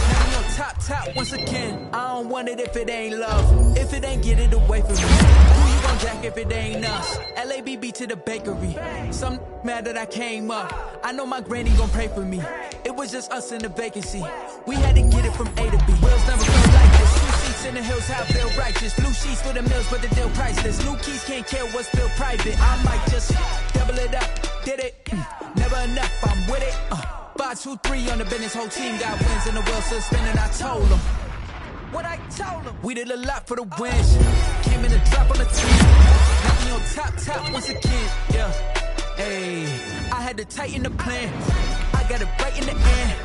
Now we on top once again. I don't want it if it ain't love. If it ain't, get it away from me. Who you gon' jack if it ain't us? LABB to the bakery. Some mad that I came up. I know my granny gon' pray for me. It was just us in the vacancy. We had to get it from A to B. Wheels never felt like this. In the hills, how I feel righteous. Blue sheets for the mills, but the deal priceless. New keys can't care what's still private. I might just double it up. Did it? Never enough. I'm with it. 5, 2, 3 on the business. Whole team got wins and the wheels still spinning. I told them what I told them. We did a lot for the wins. Came in a drop on the team. Now we on top once again. Yeah. Hey, I had to tighten the plan. I got it right in the end.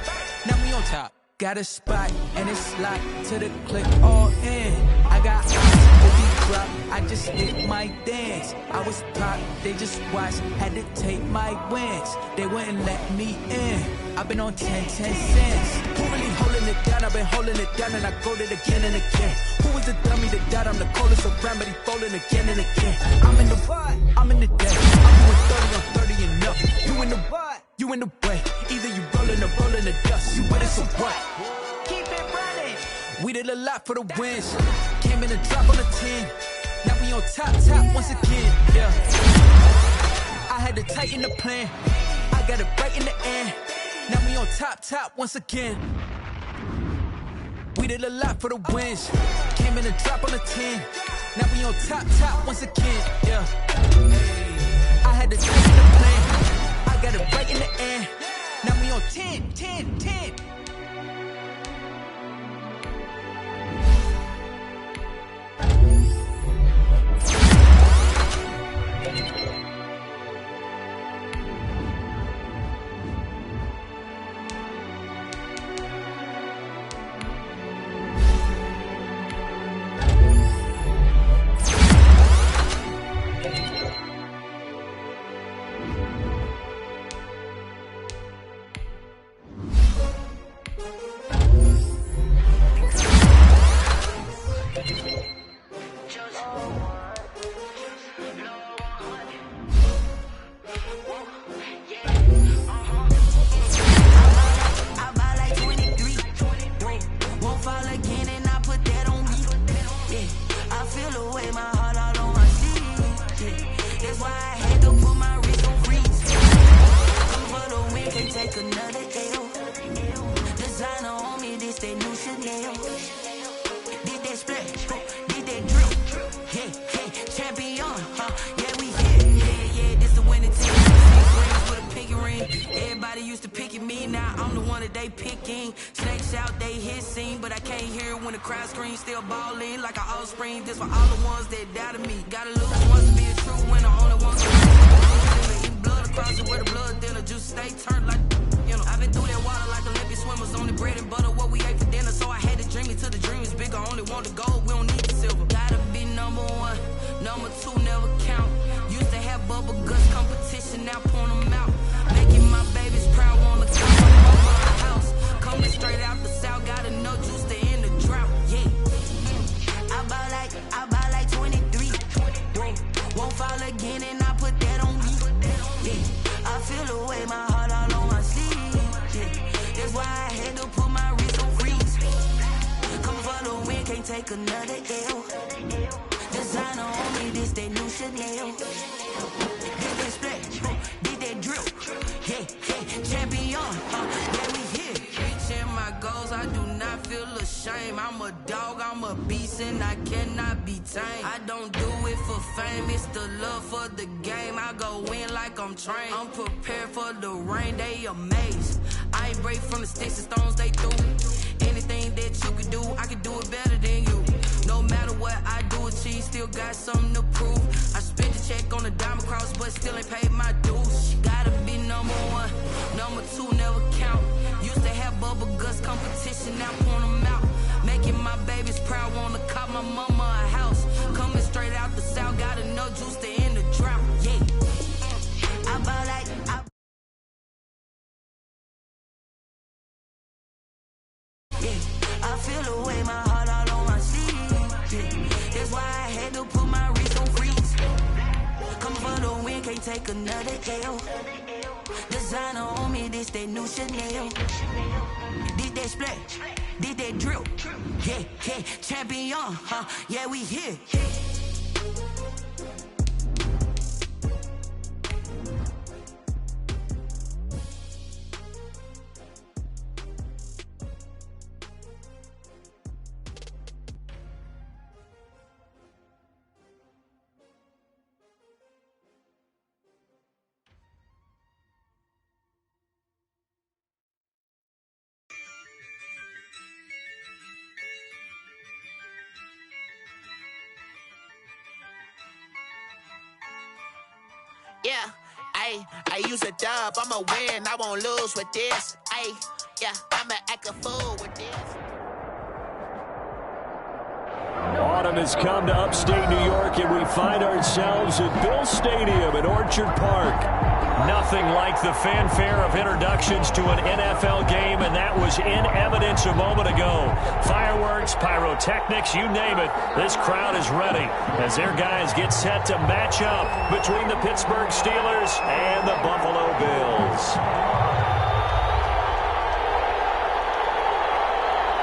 Now we on top. Got a spot, and it's locked to the click all in. I got eyes, the beat drop, I just hit my dance. I was top, they just watched, had to take my wins. They wouldn't let me in. I've been on 10 cents. Who really holding it down? I've been holding it down, and I go it again and again. Who was the dummy that died? I'm the coldest around, but he folding again and again. I'm in the what? I'm in the day. I'm doing 30 on 30 and up. You in the what? You in the way. Either you rolling or rolling the dust. You with us or what? Keep it running. We did a lot for the wins. Came in a drop on the 10. Now we on top once again. Yeah. I had to tighten the plan. I got it right in the end. Now we on top once again. We did a lot for the wins. Came in a drop on the 10. Now we on top once again. Yeah. I had to tighten the plan. I got it right in the end. Now we on 10. Everybody used to pick at me, now I'm the one that they picking. Snakes out, they hissing, but I can't hear it when the crowd screams. Still balling like an offspring. This for all the ones that doubted me. Gotta lose once to be a true winner. Only one to eating blood across it where the blood thinner. Juice stay turned like, you know. I've been through that water like Olympic swimmers. On the bread and butter, what we ate for dinner. So I had to dream it till the dream is bigger. Only want the gold, we don't need the silver. Gotta be number one, number two never count. Used to have bubble guts competition, now point them out. Making my babies proud, wanna come over my house. Coming straight out the south, got enough juice to end the drought, yeah. I buy like 23. Won't fall again and I put that on me, yeah. I feel the way, my heart all on my sleeve, yeah. That's why I had to put my wrist on freeze. Coming for the win, can't take another L. Designer on me, this that new Chanel. Did that splash, did that drill, yeah, champion, yeah, we here. Reaching my goals, I do not feel ashamed. I'm a dog, I'm a beast, and I cannot be tamed. I don't do it for fame, it's the love for the game. I go in like I'm trained. I'm prepared for the rain, they amazed. I ain't break from the sticks and stones they threw. Anything that you could do, I can do it better than you. No matter what I do, achieve, still got something to prove. I spent a check on the diamond cross, but still ain't paid my dues. Gotta be number one, number two never count. Used to have bubble guts competition, now point them out. Making my babies proud, wanna cop my mama a house. Coming straight out the south, got enough juice to end the drought, yeah. I buy like, I feel the way, my heart all on my sleeve, yeah. That's why I had to put my wrist on freeze. Coming for the win, can't take another L. Designer on me, this that new Chanel. Did that splash, did that drill, yeah, champion, yeah, we here. Yeah, I use a dub, I'ma win, I won't lose with this. Yeah, I'ma act a fool with this. Autumn has come to upstate New York, and we find ourselves at Bill Stadium in Orchard Park. Nothing like the fanfare of introductions to an NFL game, and that was in evidence a moment ago. Fireworks, pyrotechnics, you name it. This crowd is ready as their guys get set to match up between the Pittsburgh Steelers and the Buffalo Bills.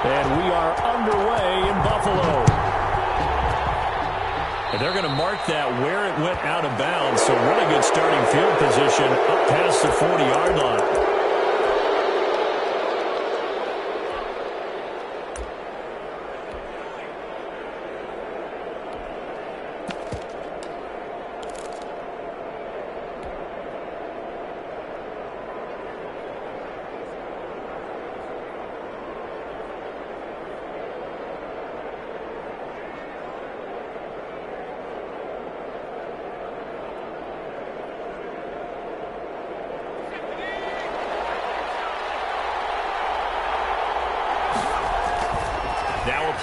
And we are underway in Buffalo. And they're going to mark that where it went out of bounds. So really good starting field position up past the 40-yard line.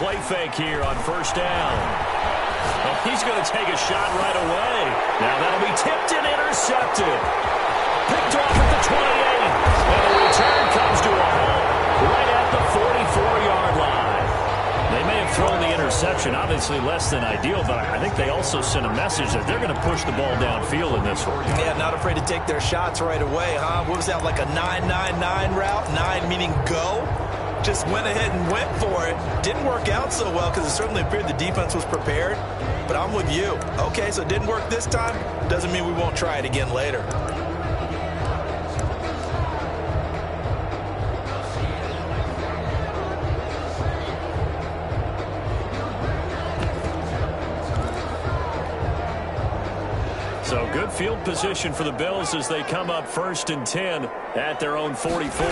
Play fake here on first down. Well, he's going to take a shot right away. Now that'll be tipped and intercepted. Picked off at the 28. And the return comes to a halt right at the 44-yard line. They may have thrown the interception, obviously less than ideal, but I think they also sent a message that they're going to push the ball downfield in this one. Yeah, not afraid to take their shots right away, huh? What was that, like a 9-9-9 route? 9 meaning go? Just went ahead and went for it. Didn't work out so well because it certainly appeared the defense was prepared. But I'm with you. Okay, so it didn't work this time. Doesn't mean we won't try it again later. So So good field position for the Bills as they come up 1st and 10 at their own 44.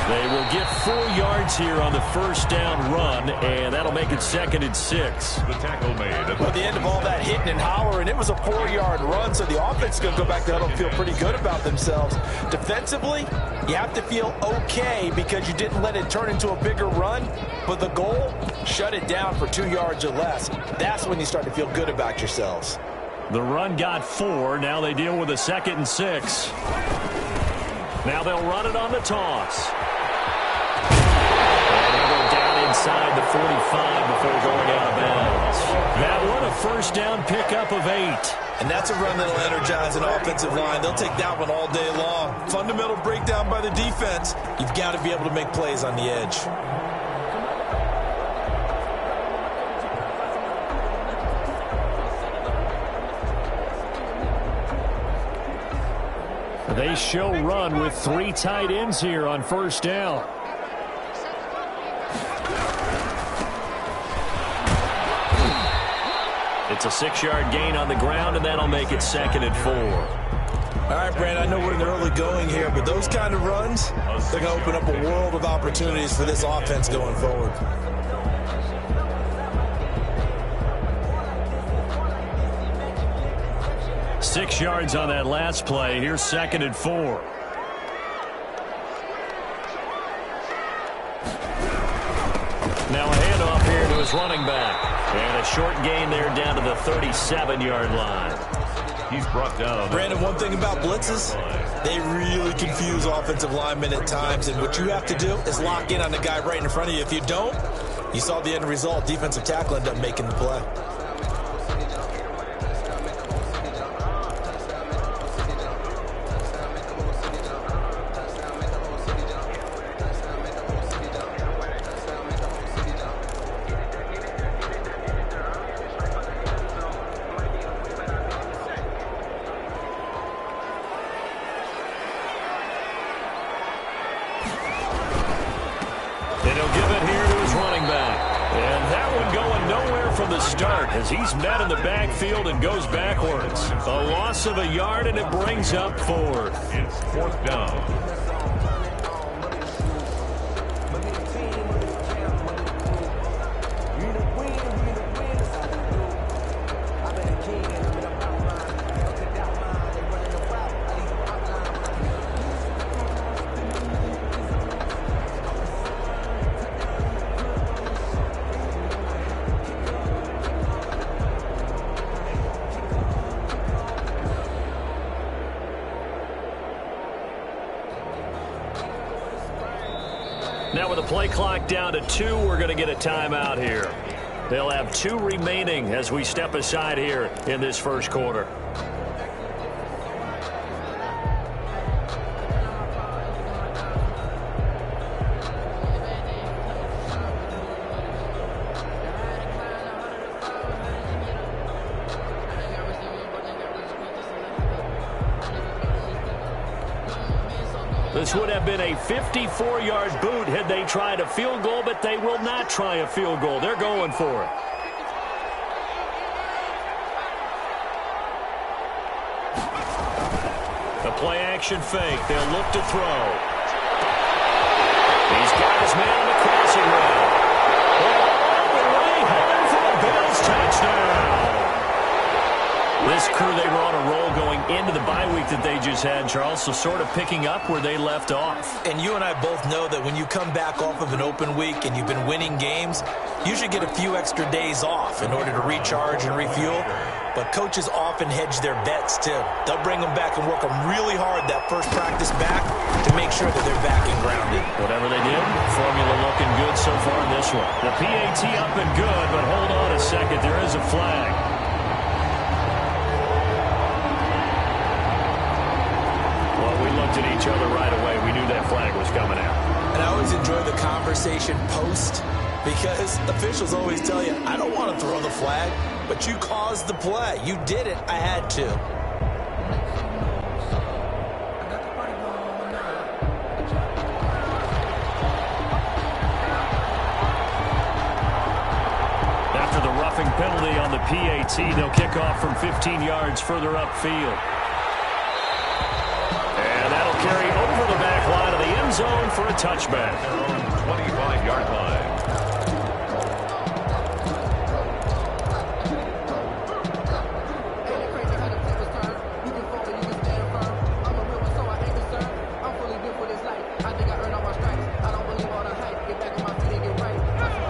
They will get 4 yards here on the first down run, and that'll make it 2nd and 6. The tackle made. At the end of all that hitting and hollering, it was a 4-yard run, so the offense is going to go back to huddle and feel pretty good about themselves. Defensively, you have to feel okay because you didn't let it turn into a bigger run, but the goal, shut it down for 2 yards or less. That's when you start to feel good about yourselves. The run got 4. Now they deal with a 2nd and 6. Now they'll run it on the toss. Inside the 45 before going out of bounds. That one a first down pickup of 8. And that's a run that'll energize an offensive line. They'll take that one all day long. Fundamental breakdown by the defense. You've got to be able to make plays on the edge. They show run with 3 tight ends here on first down. It's a 6-yard gain on the ground, and that'll make it 2nd and 4. All right, Brand, I know we're in the early going here, but those kind of runs, they're going to open up a world of opportunities for this offense going forward. Six yards on that last play. Here's 2nd and 4. Now a handoff here to his running back. And a short gain there down to the 37-yard line. He's brought down. Brandon, one thing about blitzes, they really confuse offensive linemen at times. And what you have to do is lock in on the guy right in front of you. If you don't, you saw the end result. Defensive tackle ended up making the play. As he's met in the backfield and goes backwards. A loss of a yard, and it brings up 4th. It's 4th down. Now with the play clock down to 2, we're going to get a timeout here. They'll have 2 remaining as we step aside here in this first quarter. This would have been a 54-yard boot had they tried a field goal, but they will not try a field goal. They're going for it. A play-action fake. They'll look to throw. He's got his man on the crossing route. All the way home for a Bills touchdown. This crew, they were on a roll going into the bye week that they just had, Charles, so sort of picking up where they left off. And you and I both know that when you come back off of an open week and you've been winning games, you should get a few extra days off in order to recharge and refuel. But coaches often hedge their bets, too. They'll bring them back and work them really hard that first practice back to make sure that they're back and grounded. Whatever they did, formula looking good so far in this one. The PAT up and good, but hold on a second. There is a flag. At each other right away. We knew that flag was coming out. And I always enjoy the conversation post because officials always tell you, I don't want to throw the flag, but you caused the play. You did it. I had to. After the roughing penalty on the PAT. They'll kick off from 15 yards further upfield. And that'll carry over the back line of the end zone for a touchback. 25-yard line.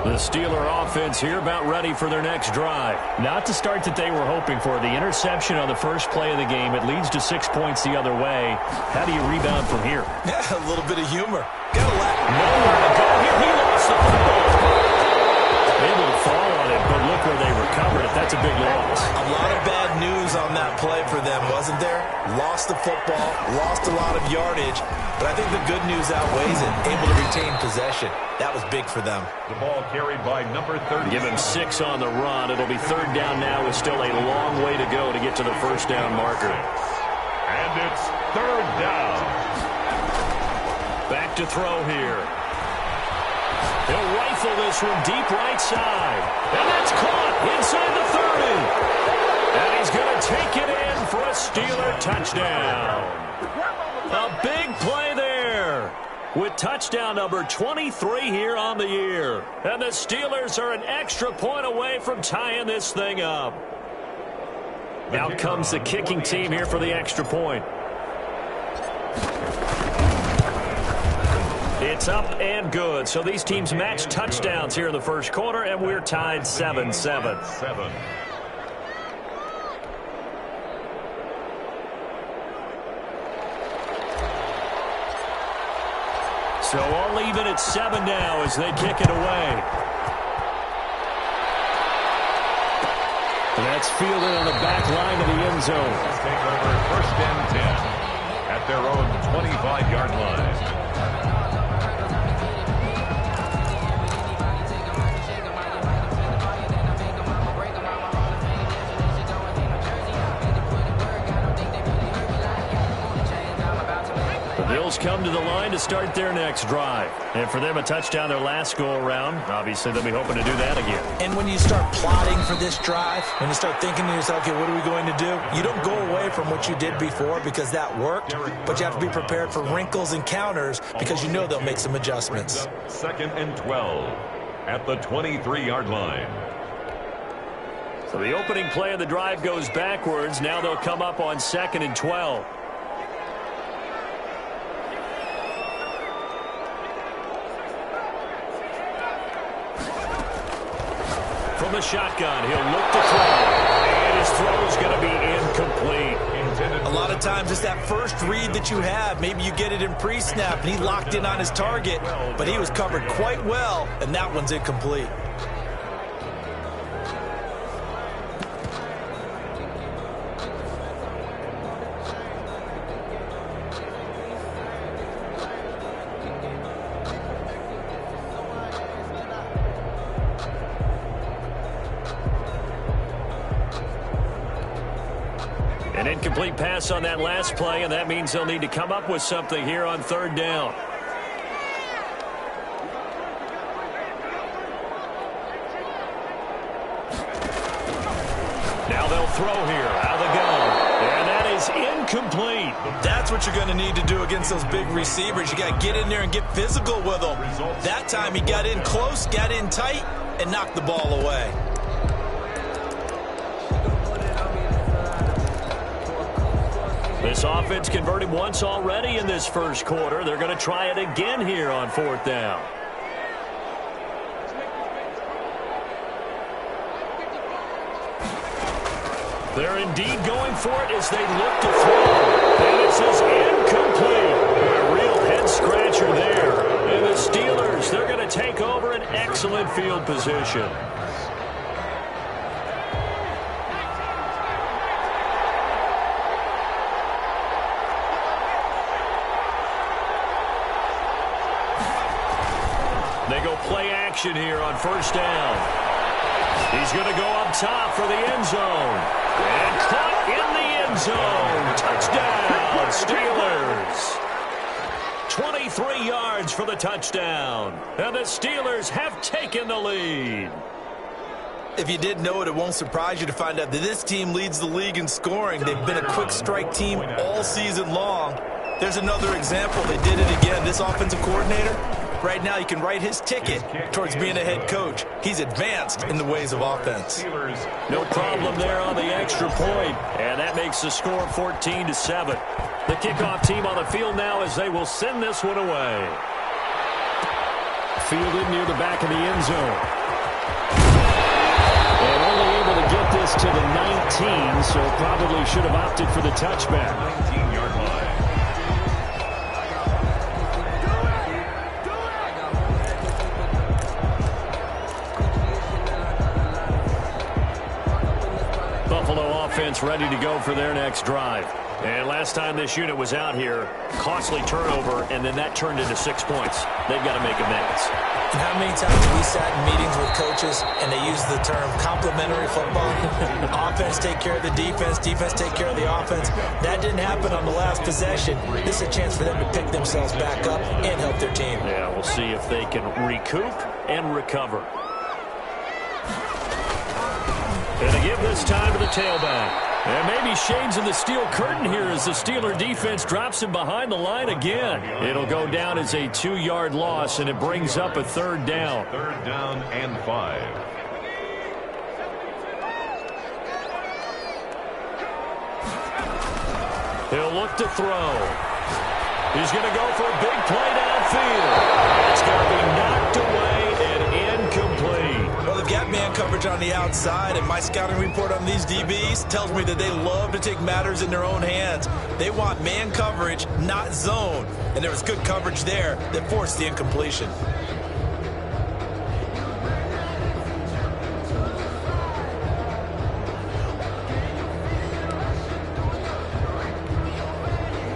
The Steeler offense here about ready for their next drive. Not the start that they were hoping for. The interception on the first play of the game, it leads to 6 points the other way. How do you rebound from here? Yeah, a little bit of humor. Gotta laugh. Nowhere to go here. He lost the football. Able to fall on it, but look where they recovered it. That's a big loss. A lot of bad news on that play for them, wasn't there? Lost the football, lost a lot of yardage, but I think the good news outweighs it. Able to retain possession. That was big for them. The ball carried by number 30. Give him 6 on the run. It'll be third down now with still a long way to go to get to the first down marker. And it's third down. Back to throw here. He'll rifle this one deep right side. And that's caught inside the 30. And he's going to take it in for a Steeler touchdown. A big play there with touchdown number 23 here on the year. And the Steelers are an extra point away from tying this thing up. Out comes the kicking team here for the extra point. It's up and good. So these teams match touchdowns here in the first quarter, and we're tied 7-7. So all even at 7 now as they kick it away. And that's fielded on the back line of the end zone. Take over first and 10 at their own 25-yard line. Bills come to the line to start their next drive. And for them, a touchdown their last go-around. Obviously, they'll be hoping to do that again. And when you start plotting for this drive, when you start thinking to yourself, okay, what are we going to do? You don't go away from what you did before because that worked, but you have to be prepared for wrinkles and counters because you know they'll make some adjustments. Second and 12 at the 23-yard line. So the opening play of the drive goes backwards. Now they'll come up on 2nd and 12. From the shotgun, he'll look to throw. And his throw is going to be incomplete. A lot of times it's that first read that you have. Maybe you get it in pre-snap, and he locked in on his target, but he was covered quite well, and that one's incomplete. An incomplete pass on that last play, and that means they'll need to come up with something here on third down. Now they'll throw here out of the gun, and that is incomplete. That's what you're going to need to do against those big receivers. You got to get in there and get physical with them. That time he got in close, got in tight, and knocked the ball away. This offense converted once already in this first quarter. They're going to try it again here on fourth down. They're indeed going for it as they look to throw. And it says incomplete. A real head-scratcher there. And the Steelers, they're going to take over an excellent field position. They go play action here on first down. He's going to go up top for the end zone. And caught in the end zone. Touchdown, Steelers. 23 yards for the touchdown. And the Steelers have taken the lead. If you didn't know it, it won't surprise you to find out that this team leads the league in scoring. They've been a quick strike team all season long. There's another example. They did it again. This offensive coordinator, right now you can write his ticket towards being a head coach. He's advanced in the ways of offense. No problem there on the extra point, and that makes the score 14-7. The kickoff team on the field now as they will send this one away. Fielded near the back of the end zone. And only able to get this to the 19, so probably should have opted for the touchback. 19-yard line. Buffalo offense ready to go for their next drive. And last time this unit was out here, costly turnover, and then that turned into 6 points. They've got to make amends. And how many times have we sat in meetings with coaches and they use the term complementary football? Offense take care of the defense, defense take care of the offense. That didn't happen on the last possession. This is a chance for them to pick themselves back up and help their team. Yeah, we'll see if they can recoup and recover. And they give this time to the tailback. And maybe shades in the steel curtain here as the Steeler defense drops him behind the line again. It'll go down as a 2-yard loss, and it brings up a third down. Third down and 5. He'll look to throw. He's going to go for a big play downfield. It's going to be knocked away and incomplete. Well, they've got man coverage on the outside, and my scouting report on these DBs tells me that they love to take matters in their own hands. They want man coverage, not zone. And there was good coverage there that forced the incompletion.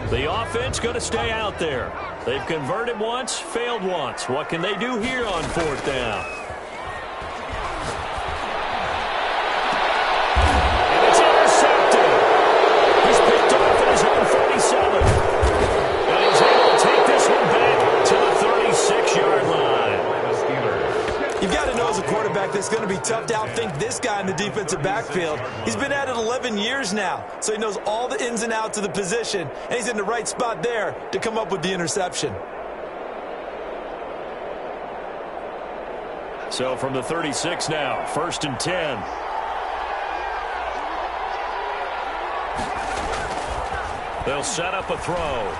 The offense going to stay out there. They've converted once, failed once. What can they do here on fourth down? And it's intercepted. He's picked off at his own 47. And he's able to take this one back to the 36-yard line. You've got to know as a quarterback that's going to be tough to outthink this guy in the defensive backfield. He's been at it 11 years now, so he knows all the ins and outs of the position, and he's in the right spot there to come up with the interception. So from the 36 now, 1st and 10. They'll set up a throw.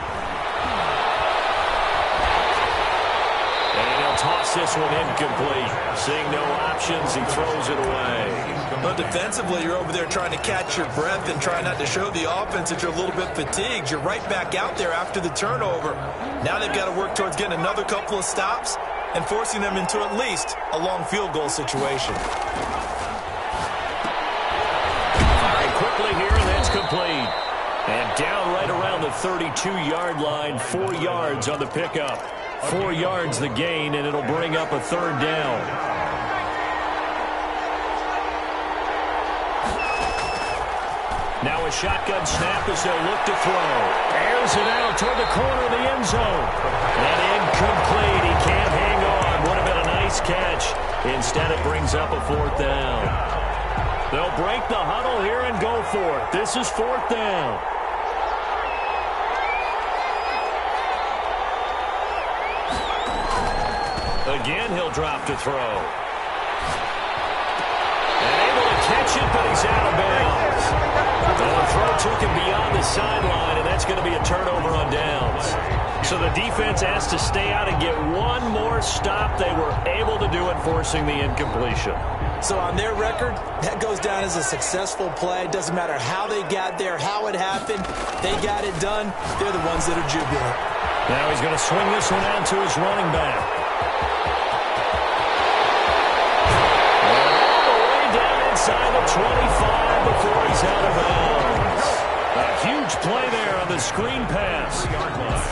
And he'll toss this one incomplete. Seeing no options, he throws it away. Well, defensively, you're over there trying to catch your breath and try not to show the offense that you're a little bit fatigued. You're right back out there after the turnover. Now they've got to work towards getting another couple of stops and forcing them into at least a long field goal situation. Firing quickly here, and that's complete. And down right around the 32-yard line, 4 yards on the pickup. 4 yards the gain, and it'll bring up a third down. Now a shotgun snap as they'll look to throw. Airs it out toward the corner of the end zone. And incomplete. He can't hang on. Would have been a nice catch. Instead, it brings up a fourth down. They'll break the huddle here and go for it. This is fourth down. Again, he'll drop to throw. And able to catch it, but he's out of bounds. And the throw took him beyond the sideline, and that's going to be a turnover on downs. So the defense has to stay out and get one more stop. They were able to do it, forcing the incompletion. So on their record, that goes down as a successful play. It doesn't matter how they got there, how it happened. They got it done. They're the ones that are jubilant. Now he's going to swing this one out to his running back. Inside the 25 before he's out of bounds. A huge play there on the screen pass.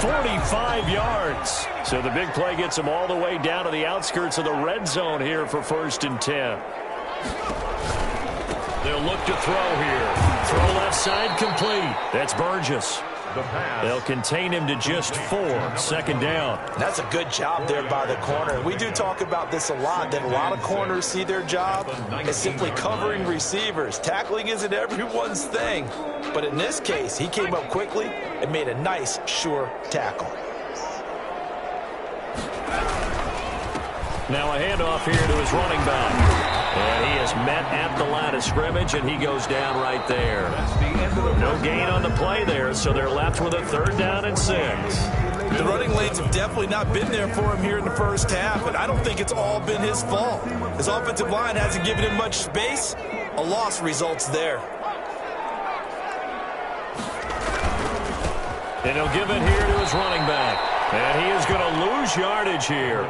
45 yards. So the big play gets him all the way down to the outskirts of the red zone here for 1st and 10. They'll look to throw here. Throw left side complete. That's Burgess. the pass. They'll contain him to just 4. 2nd down. That's a good job there by the corner. We do talk about this a lot, that a lot of corners see their job as simply covering receivers. Tackling isn't everyone's thing. But in this case, he came up quickly and made a nice, sure tackle. Now a handoff here to his running back. And he is met at the line of scrimmage, and he goes down right there. No gain on the play there, so they're left with a 3rd down and 6. The running lanes have definitely not been there for him here in the first half, and I don't think it's all been his fault. His offensive line hasn't given him much space. A loss results there. And he'll give it here to his running back. And he is going to lose yardage here.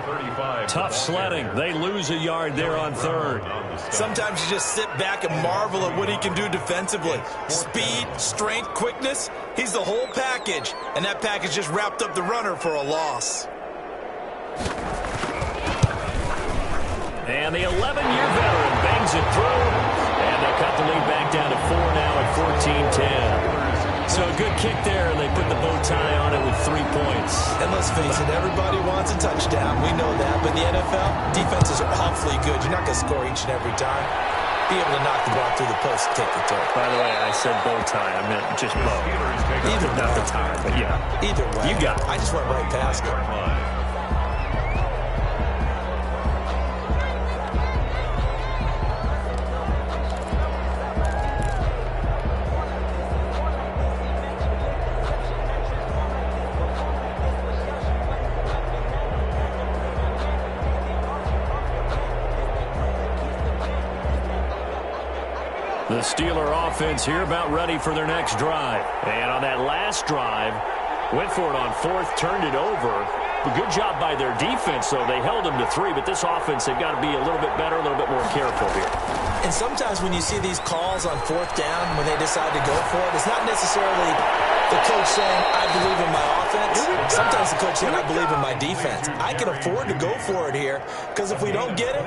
Tough sledding. They lose a yard there on 3rd. Sometimes you just sit back and marvel at what he can do defensively. Speed, strength, quickness. He's the whole package. And that package just wrapped up the runner for a loss. And the 11-year veteran bangs it through. And they cut the lead back down to 4 now at 14-10. So a good kick there, and they put the bow tie on it with 3 points. And let's face it, everybody wants a touchdown. We know that. But in the NFL, defenses are awfully good. You're not going to score each and every time. Be able to knock the ball through the post and take the turn. By the way, I said bow tie. I meant just bow. Either not the tie, but yeah. Either way. You got it. I just went right past it. The Steeler offense here about ready for their next drive. And on that last drive, went for it on 4th, turned it over. A good job by their defense, though. They held them to 3, but this offense, they've got to be a little bit better, a little bit more careful here. And sometimes when you see these calls on 4th down, when they decide to go for it, it's not necessarily the coach saying, I believe in my offense. Sometimes the coach saying, I believe in my defense. I can afford to go for it here, because if we don't get it,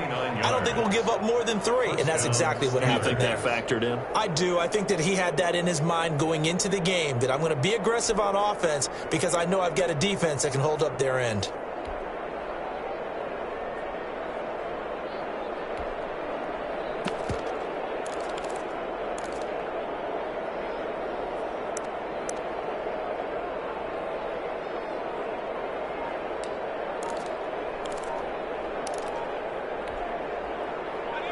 I don't think we'll give up more than 3. And that's exactly what happened there. You think that factored in? I do. I think that he had that in his mind going into the game, that I'm going to be aggressive on offense because I know I've got a defense that can hold up their end.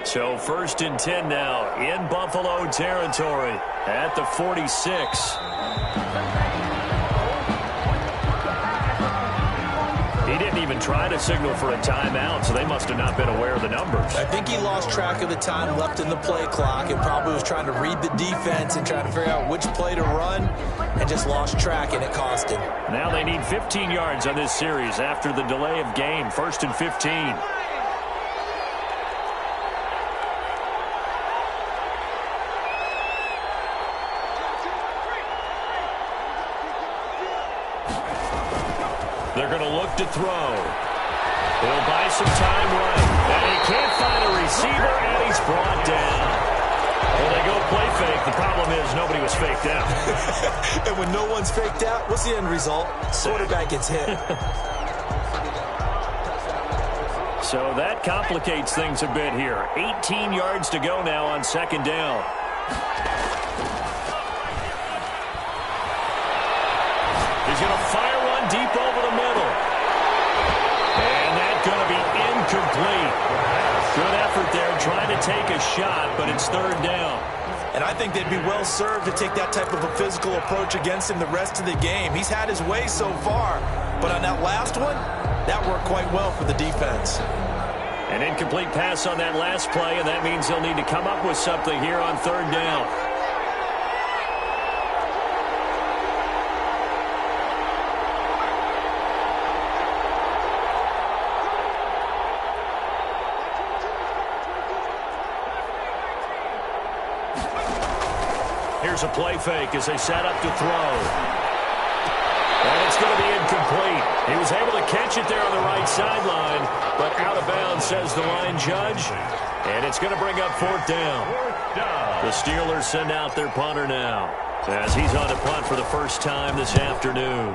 So 1st and 10 now in Buffalo territory at the 46. He didn't even try to signal for a timeout, so they must have not been aware of the numbers. I think he lost track of the time left in the play clock and probably was trying to read the defense and trying to figure out which play to run and just lost track, and it cost him. Now they need 15 yards on this series after the delay of game. 1st and 15. They're going to look to throw. He'll buy some time right. And he can't find a receiver, and he's brought down. Well, they go play fake. The problem is nobody was faked out. And when no one's faked out, what's the end result? Quarterback gets hit. So that complicates things a bit here. 18 yards to go now on 2nd down. He's going to fire one deep over the middle. And that's going to be incomplete. Good effort there trying to take a shot, but it's 3rd down. And I think they'd be well served to take that type of a physical approach against him the rest of the game. He's had his way so far, but on that last one, that worked quite well for the defense. An incomplete pass on that last play, and that means they'll need to come up with something here on 3rd down. Here's a play fake as they set up to throw. And it's going to be incomplete. He was able to catch it there on the right sideline, but out of bounds, says the line judge. And it's going to bring up 4th down. The Steelers send out their punter now. as he's on to punt for the first time this afternoon.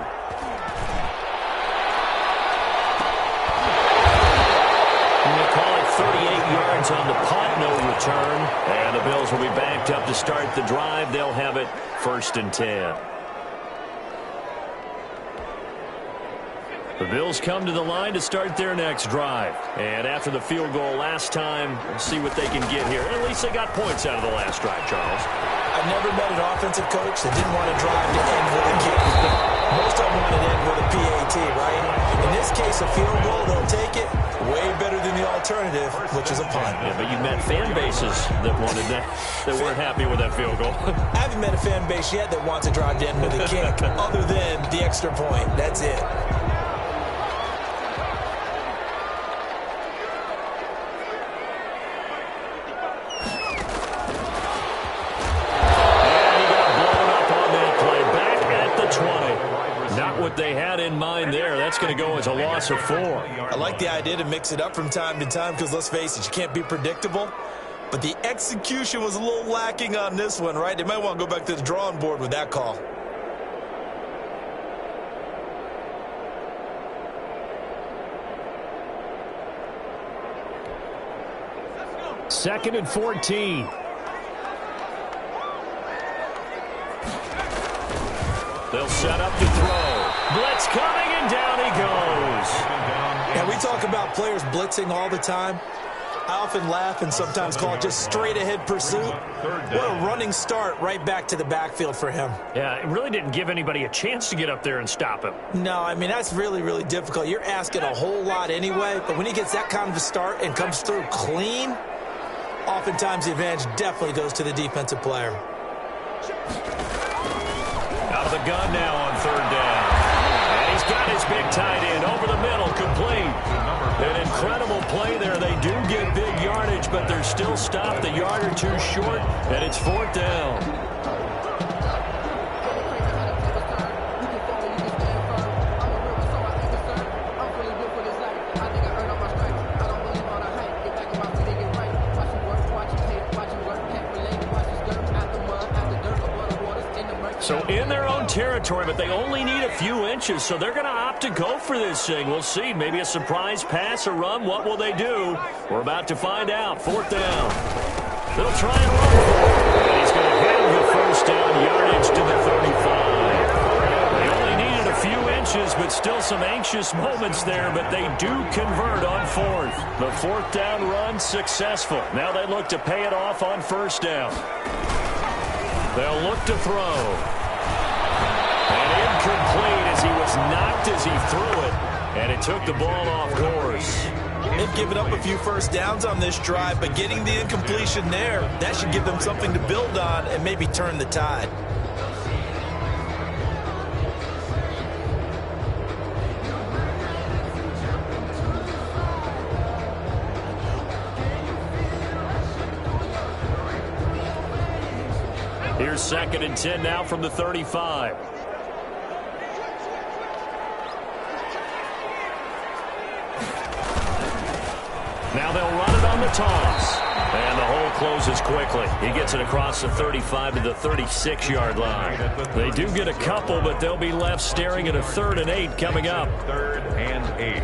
We'll call it 38 yards on the punt, no return. And the Bills will be backed up to start the drive. They'll have it 1st and 10. The Bills come to the line to start their next drive. And after the field goal last time, we'll see what they can get here. At least they got points out of the last drive, Charles. I've never met an offensive coach that didn't want to drive to end with a kick. Most of them want to end with a PAT, right? In this case, a field goal, they'll take it. Way better than the alternative, which is a punt. Yeah, but you met fan bases that wanted that weren't happy with that field goal. I haven't met a fan base yet that wants to drive to end with a kick, other than the extra point. That's it. What they had in mind there, that's going to go as a loss of 4. I like the idea to mix it up from time to time because, let's face it, you can't be predictable. But the execution was a little lacking on this one, right? They might want to go back to the drawing board with that call. Second and 14. They'll set up to throw. Blitz coming, and down he goes. And we talk about players blitzing all the time. I often laugh and sometimes call it just straight-ahead pursuit. What a running start right back to the backfield for him. Yeah, it really didn't give anybody a chance to get up there and stop him. No, I mean, that's really, really difficult. You're asking a whole lot anyway, but when he gets that kind of a start and comes through clean, oftentimes the advantage definitely goes to the defensive player. Out of the gun now on 3rd down. And he's got his big tight end over the middle, complete. An incredible play there. They do get big yardage, but they're still stopped a yard or two short, and it's 4th down. So in their own territory, but they only need a few inches, so they're going to opt to go for this thing. We'll see. Maybe a surprise pass, a run. What will they do? We're about to find out. 4th down. They'll try and run for it. And he's going to have the 1st down yardage to the 35. They only needed a few inches, but still some anxious moments there, but they do convert on 4th. The 4th down run successful. Now they look to pay it off on 1st down. They'll look to throw. And incomplete as he was knocked as he threw it. And it took the ball off course. They've given up a few 1st downs on this drive, but getting the incompletion there, that should give them something to build on and maybe turn the tide. Here's 2nd and 10 now from the 35. Now they'll run it on the toss. And the hole closes quickly. He gets it across the 35 to the 36-yard line. They do get a couple, but they'll be left staring at a 3rd and 8 coming up. 3rd and 8.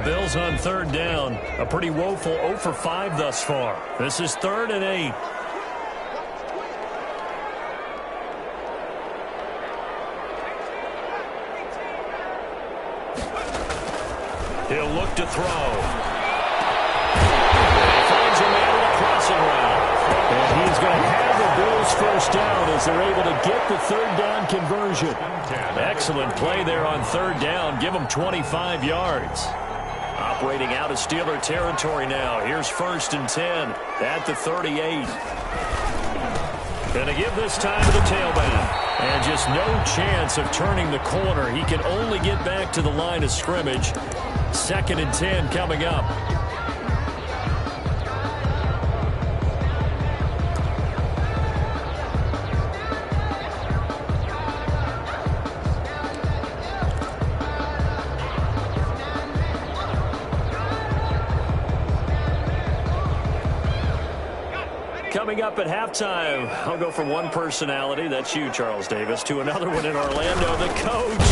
Bills on 3rd down. A pretty woeful 0 for 5 thus far. This is 3rd and 8. He'll look to throw. He finds a man with a crossing route. And he's going to have the Bills 1st down as they're able to get the 3rd down conversion. Excellent play there on 3rd down. Give them 25 yards. Operating out of Steeler territory now. Here's 1st and 10 at the 38. Going to give this time to the tailback. And just no chance of turning the corner. He can only get back to the line of scrimmage. 2nd and 10 coming up. Coming up at halftime, I'll go from one personality, that's you, Charles Davis, to another one in Orlando, the coach.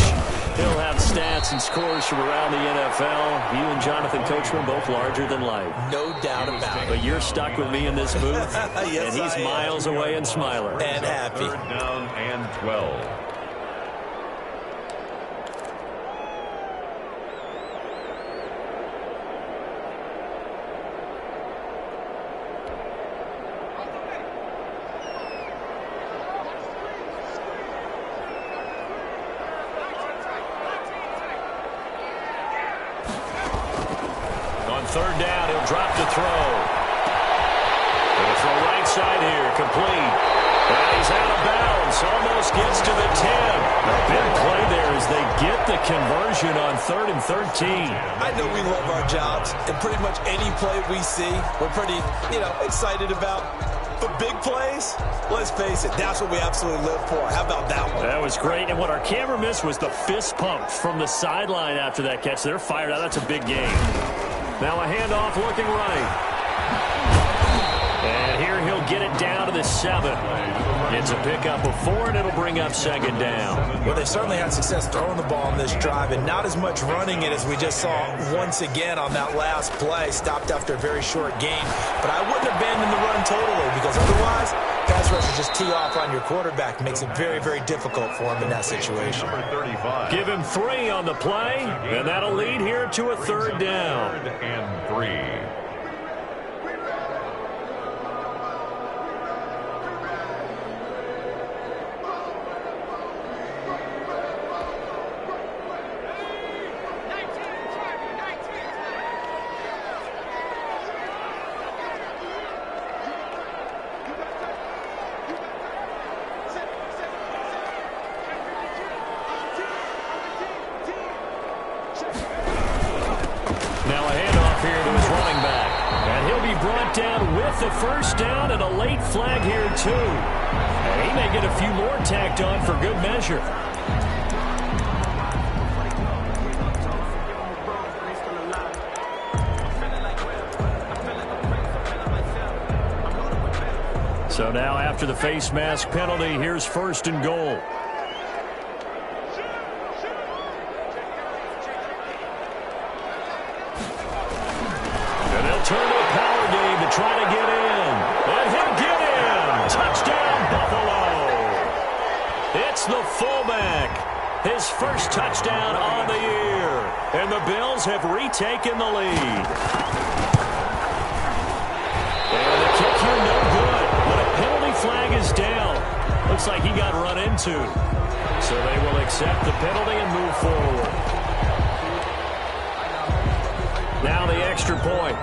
He'll have stats and scores from around the NFL. You and Jonathan Coachman both larger than life. No doubt about it. But you're stuck with me in this booth, yes, and he's miles away and smiling. And happy. Third down and 12. Third down, he'll drop to throw. He'll throw right side here, complete. And he's out of bounds, almost gets to the 10. A big play there as they get the conversion on 3rd and 13. I know we love our jobs, and pretty much any play we see, we're pretty, excited about. But big plays, let's face it, that's what we absolutely live for. How about that one? That was great, and what our camera missed was the fist pump from the sideline after that catch. They're fired out. That's a big game. Now a handoff looking right. And here he'll get it down to the 7. It's a pickup of 4, and it'll bring up 2nd down. Well, they certainly had success throwing the ball on this drive, and not as much running it as we just saw once again on that last play. Stopped after a very short gain. But I wouldn't abandon the run totally, because otherwise, pass rushers just tee off on your quarterback. Makes it very, very difficult for him in that situation. Give him 3 on the play, and that'll lead here to a 3rd down. 3rd and 3. The first down and a late flag here, too. And he may get a few more tacked on for good measure. So now after the face mask penalty, here's 1st and goal. And they'll turn to a power game to try to get in. And he'll get in. Touchdown, Buffalo. It's the fullback. His first touchdown on the year. And the Bills have retaken the lead. And the kick here no good. But a penalty flag is down. Looks like he got run into. So they will accept the penalty and move forward. Now the extra point.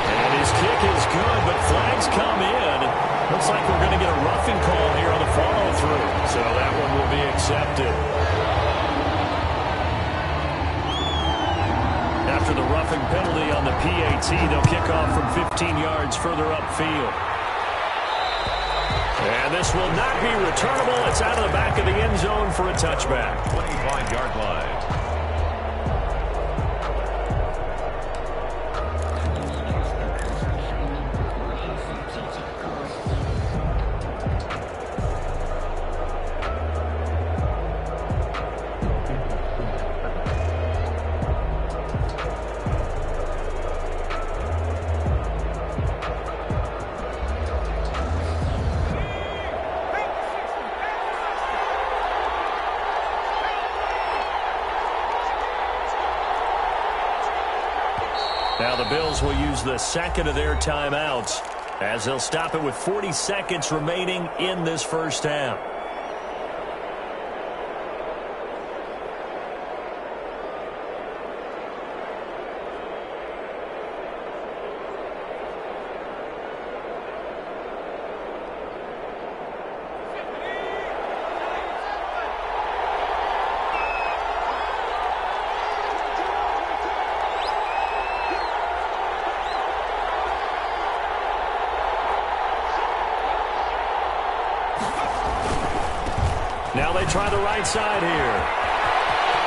And his kick is good, but flags come in. Looks like we're going to get a roughing call here on the follow-through. So that one will be accepted. After the roughing penalty on the PAT, they'll kick off from 15 yards further upfield. And this will not be returnable. It's out of the back of the end zone for a touchback. 25-yard line. Now the Bills will use the second of their timeouts as they'll stop it with 40 seconds remaining in this first half. Now they try the right side here.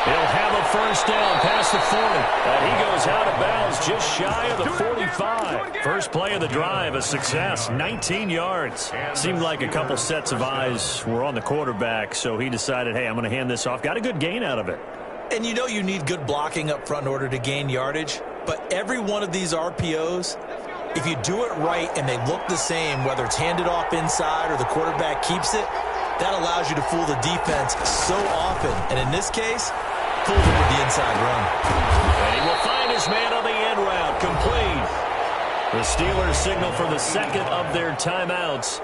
He'll have a first down past the 40. And he goes out of bounds just shy of the 45. First play of the drive, a success, 19 yards. Seemed like a couple sets of eyes were on the quarterback, so he decided, hey, I'm going to hand this off. Got a good gain out of it. And you know you need good blocking up front in order to gain yardage, but every one of these RPOs, if you do it right and they look the same, whether it's handed off inside or the quarterback keeps it, that allows you to fool the defense so often. And in this case, fooled him with the inside run. And he will find his man on the end route, complete. The Steelers signal for the second of their timeouts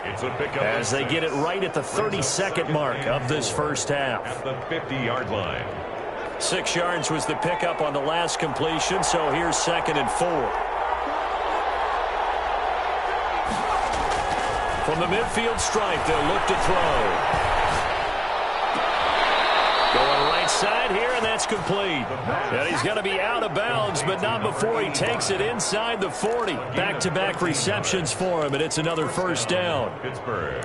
as they get it right at the 32nd mark of this first half. At the 50-yard line. 6 yards was the pickup on the last completion, so here's 2nd and 4. From the midfield stripe, they'll look to throw. Going right side here, and that's complete. And he's going to be out of bounds, but not before he takes it inside the 40. Back-to-back receptions for him, and it's another first down. Pittsburgh.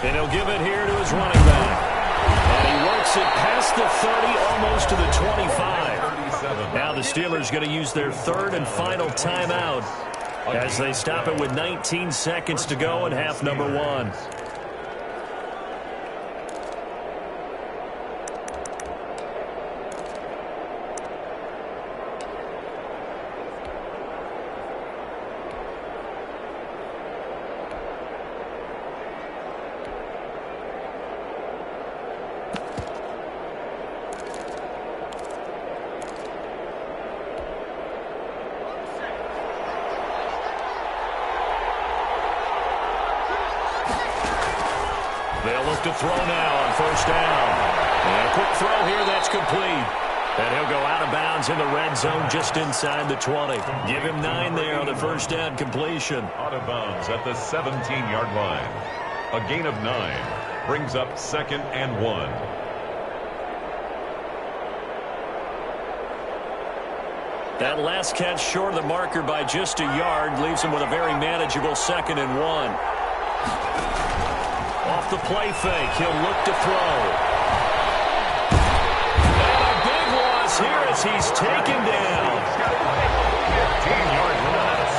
And he'll give it here to his running back. And he works it past the 30, almost to the 25. Now the Steelers going to use their third and final timeout as they stop it with 19 seconds to go in half number 1. They'll look to throw now on first down. And a quick throw here, that's complete. And he'll go out of bounds in the red zone just inside the 20. Give him 9 there on the first down completion. Out of bounds at the 17-yard line. A gain of 9 brings up 2nd and 1. That last catch short of the marker by just a yard leaves him with a very manageable 2nd and 1. Off the play fake, he'll look to throw. And a big loss here as he's taken down. 15-yard loss.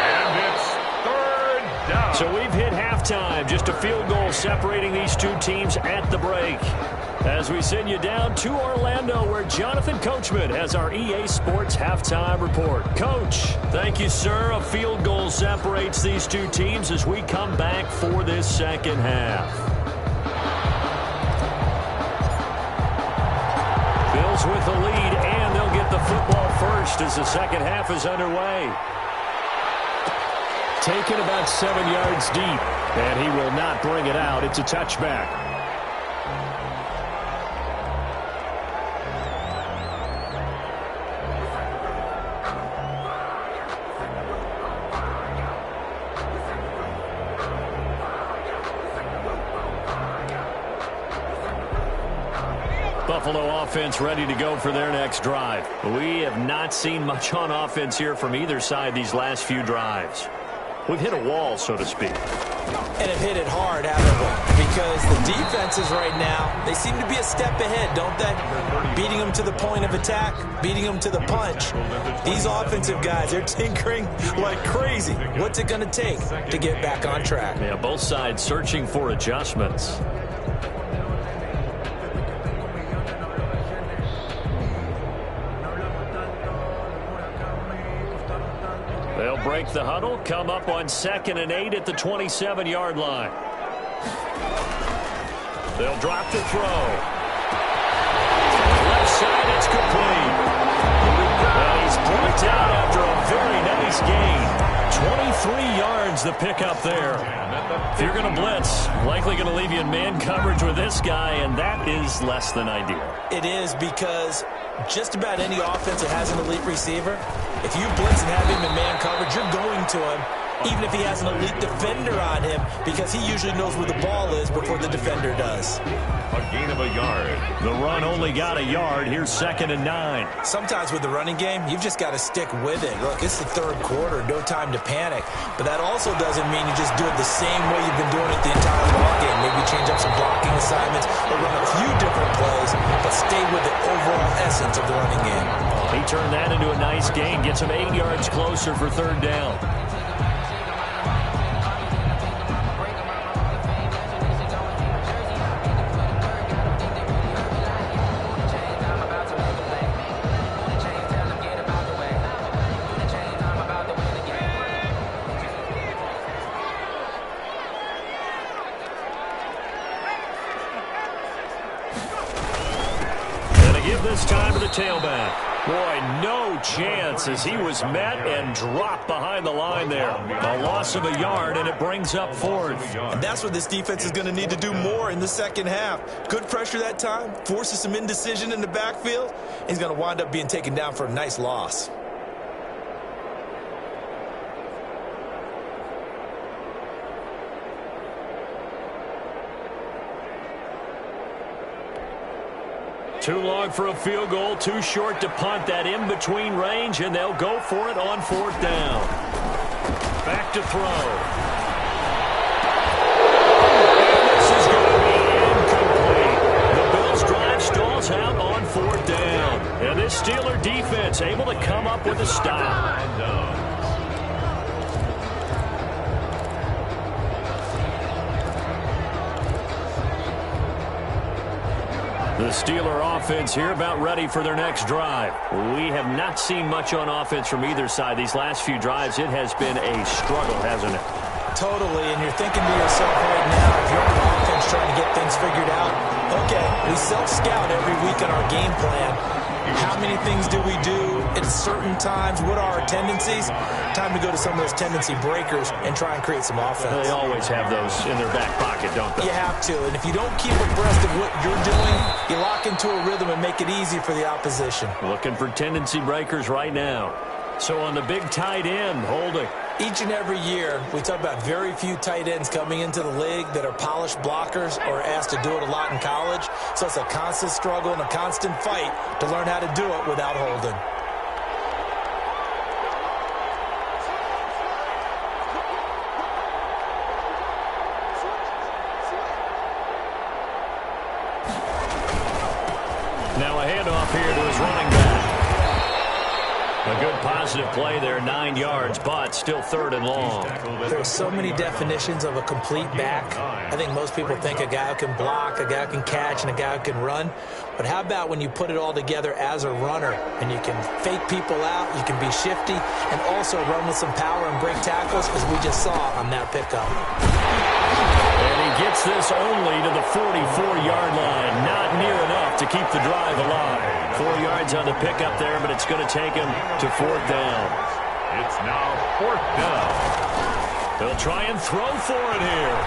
And it's 3rd down. So we've hit halftime. Just a field goal separating these two teams at the break. As we send you down to Orlando, where Jonathan Coachman has our EA Sports halftime report. Coach, thank you, sir. A field goal separates these two teams as we come back for this second half. Bills with the lead, and they'll get the football first as the second half is underway. Taken about 7 yards deep, and he will not bring it out. It's a touchback. Buffalo offense ready to go for their next drive. We have not seen much on offense here from either side these last few drives. We've hit a wall, so to speak. And have hit it hard, haven't we? Because the defenses right now, they seem to be a step ahead, don't they? Beating them to the point of attack, beating them to the punch. These offensive guys, they're tinkering like crazy. What's it going to take to get back on track? Yeah, both sides searching for adjustments. They'll break the huddle, come up on 2nd and 8 at the 27-yard line. They'll drop the throw. Left side, it's complete. And he's brought down after a very nice gain. 23 yards the pickup there. If you're going to blitz, likely going to leave you in man coverage with this guy, and that is less than ideal. It is, because just about any offense that has an elite receiver, if you blitz and have him in man coverage, you're going to him, even if he has an elite defender on him, because he usually knows where the ball is before the defender does. A gain of a yard. The run only got a yard. Here's 2nd and 9. Sometimes with the running game, you've just got to stick with it. Look, it's the third quarter, no time to panic. But that also doesn't mean you just do it the same way you've been doing it the entire ball game. Maybe change up some blocking assignments or run a few different plays, but stay with the overall essence of the running game. He turned that into a nice gain, gets him 8 yards closer for 3rd down. This time to the tailback. Boy, no chance as he was met and dropped behind the line there. A loss of a yard, and it brings up 4th. And that's what this defense is going to need to do more in the second half. Good pressure that time, forces some indecision in the backfield. He's going to wind up being taken down for a nice loss. Too long for a field goal, too short to punt. That in-between range, and they'll go for it on 4th down. Back to throw. And this is going to be incomplete. The Bills' drive stalls out on 4th down. And this Steeler defense able to come up with a stop. The Steeler offense here about ready for their next drive. We have not seen much on offense from either side. These last few drives, it has been a struggle, hasn't it? Totally, and you're thinking to yourself right now, if you're on offense trying to get things figured out, okay, we self-scout every week in our game plan. How many things do we do at certain times? What are our tendencies? Time to go to some of those tendency breakers and try and create some offense. They always have those in their back pocket, don't they? You have to, and if you don't keep abreast of what you're doing, you lock into a rhythm and make it easy for the opposition. Looking for tendency breakers right now. So on the big tight end, Holding. Each and every year, we talk about very few tight ends coming into the league that are polished blockers or asked to do it a lot in college. So it's a constant struggle and a constant fight to learn how to do it without holding. Now a handoff here to his running back. A good positive play there, 9 yards, but still 3rd and long. There are so many definitions of a complete back. I think most people think a guy who can block, a guy who can catch, and a guy who can run. But how about when you put it all together as a runner, and you can fake people out, you can be shifty, and also run with some power and break tackles, as we just saw on that pickup. And he gets this only to the 44-yard line. Not near enough to keep the drive alive. 4 yards on the pickup there, but it's going to take him to 4th down. It's now 4th down. They'll try and throw for it here.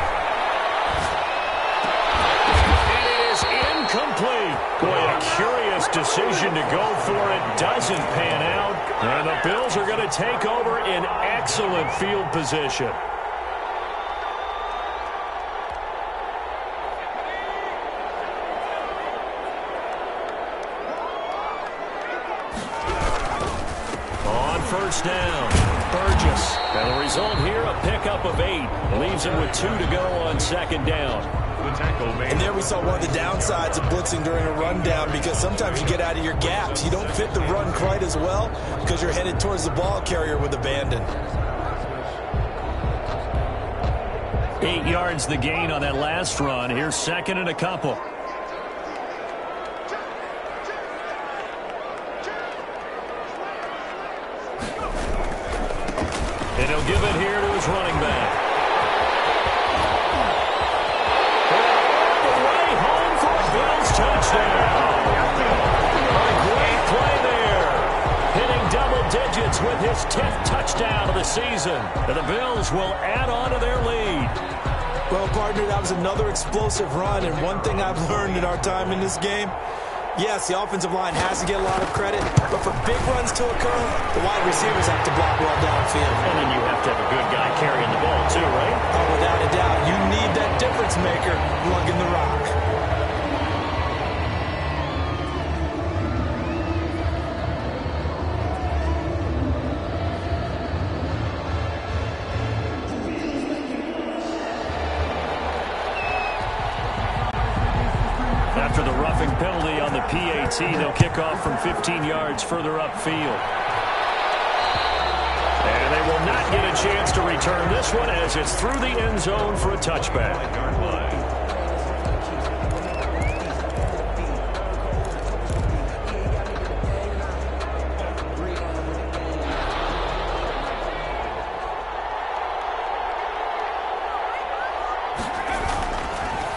And it is incomplete. Boy, a curious decision to go for it. Doesn't pan out. And the Bills are going to take over in excellent field position. First down, Burgess. And the result here, a pickup of 8. Leaves him with 2 to go on 2nd down. The tackle made. And there we saw one of the downsides of blitzing during a rundown, because sometimes you get out of your gaps. You don't fit the run quite as well because you're headed towards the ball carrier with abandon. 8 yards the gain on that last run. Here's 2nd and a couple. And he'll give it here to his running back. All the way home for a Bills touchdown. A great play there. Hitting double digits with his 10th touchdown of the season. And the Bills will add on to their lead. Well, partner, that was another explosive run. And one thing I've learned in our time in this game, Yes, the offensive line has to get a lot of credit, but for big runs to occur, the wide receivers have to block well downfield. And then you have to have a good guy carrying the ball too, right? Oh, without a doubt. You need that difference maker lugging the rock. After the roughing penalty on the PAT, they'll kick off from 15 yards further upfield. And they will not get a chance to return this one as it's through the end zone for a touchback.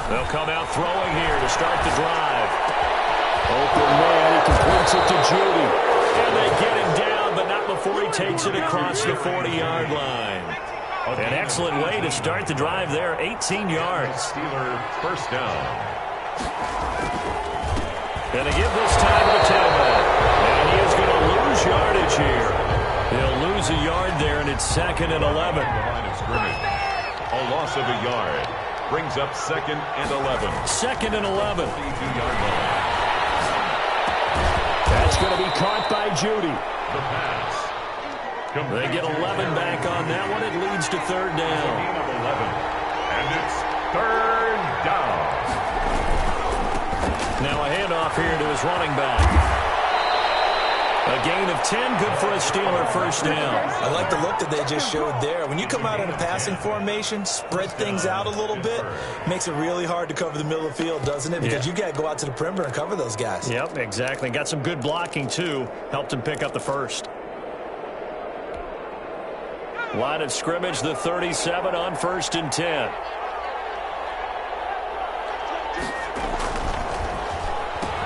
They'll come out throwing here to start the drive. Open man, he completes it to Judy. And they get him down, but not before he takes it across the 40-yard line. An excellent way to start the drive there, 18 yards. Steeler first down. Going to give this time to the tailback. And he is going to lose yardage here. He'll lose a yard there, and it's 2nd and 11. The line of scrimmage. A loss of a yard. Brings up 2nd and 11. 2nd and 11. 52-yard line. That's going to be caught by Judy. The pass. They get 11 back on that one. It leads to 3rd down. Gain of 11. And it's 3rd down. Now a handoff here to his running back. A gain of 10, good for a Steeler first down. I like the look that they just showed there. When you come out in a passing formation, spread things out a little bit, makes it really hard to cover the middle of the field, doesn't it? Because you got to go out to the perimeter and cover those guys. Yep, exactly. Got some good blocking, too. Helped him pick up the first. Line of scrimmage, the 37 on 1st and 10.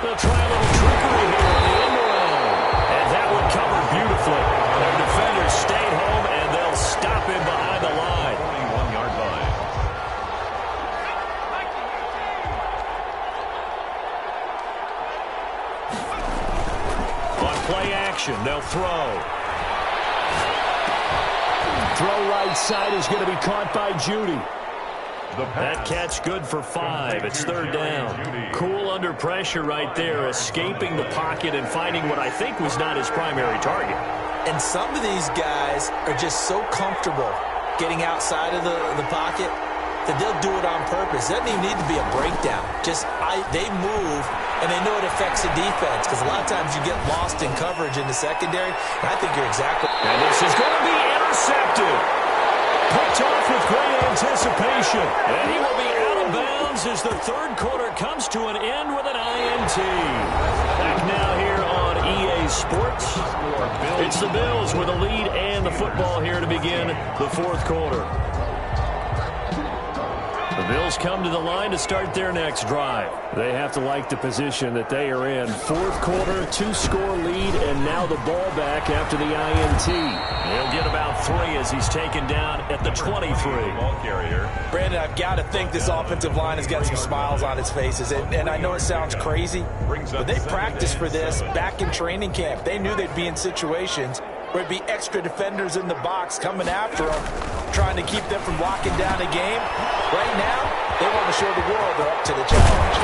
They'll try a little trickery here on the end around. And that one covered beautifully. Their defenders stayed home, and they'll stop him behind the line. 21-yard line. On play action, they'll throw. Throw right side is going to be caught by Judy. That catch good for 5. It's 3rd down. Cool under pressure right there, escaping the pocket and finding what I think was not his primary target. And some of these guys are just so comfortable getting outside of the pocket that they'll do it on purpose. It doesn't even need to be a breakdown. They move, and they know it affects the defense, because a lot of times you get lost in coverage in the secondary, and I think you're exactly right. And this is going to be intercepted. Picked off with great anticipation. And he will be out of bounds as the 3rd quarter comes to an end with an INT. Back now here on EA Sports. It's the Bills with a lead and the football here to begin the 4th quarter. The Bills come to the line to start their next drive. They have to like the position that they are in. 4th quarter, 2-score lead, and now the ball back after the INT. He'll get about 3 as he's taken down at the 23. Ball carrier. Brandon, I've got to think this offensive line has got some smiles on its faces. And I know it sounds crazy, but they practiced for this back in training camp. They knew they'd be in situations where it'd be extra defenders in the box coming after them, trying to keep them from locking down a game. Right now, they want to show the world they're up to the challenge.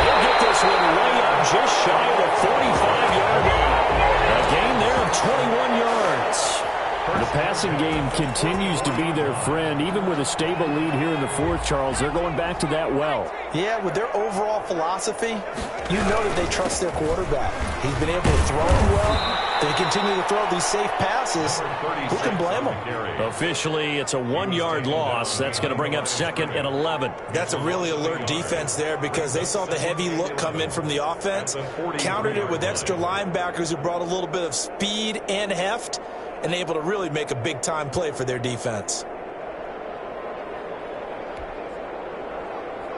He'll get this one way up just shy of the 45-yard line. A gain there of 21 yards. The passing game continues to be their friend. Even with a stable lead here in the 4th, Charles, they're going back to that well. Yeah, with their overall philosophy, you know that they trust their quarterback. He's been able to throw them well. They continue to throw these safe passes. Who can blame them? Officially, it's a 1-yard loss. That's going to bring up 2nd and 11. That's a really alert defense there, because they saw the heavy look come in from the offense, countered it with extra linebackers who brought a little bit of speed and heft, and able to really make a big-time play for their defense.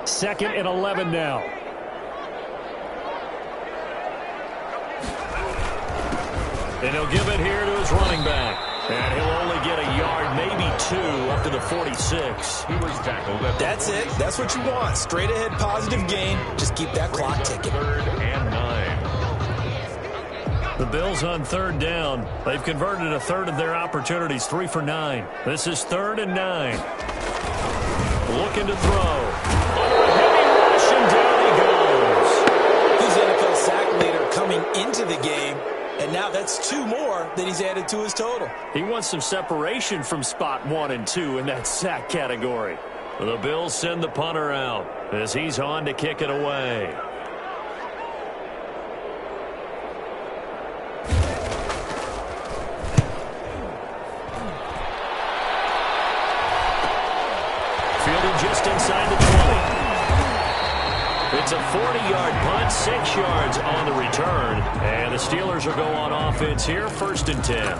2nd and 11 now. And he'll give it here to his running back. And he'll only get a yard, maybe 2, up to the 46. He was tackled at the That's it. That's what you want. Straight ahead, positive gain. Just keep that clock ticking. 3rd and 9. The Bills on 3rd down. They've converted a third of their opportunities, 3 for 9. This is 3rd and 9. Looking to throw. Oh, a heavy rush, and down he goes. He's NFL sack leader coming into the game, and now that's 2 more that he's added to his total. He wants some separation from spot 1 and 2 in that sack category. The Bills send the punter out as he's on to kick it away. Fielded just inside the 20. It's a 40-yard punt, 6 yards on the return. And the Steelers will go on offense here, 1st and 10.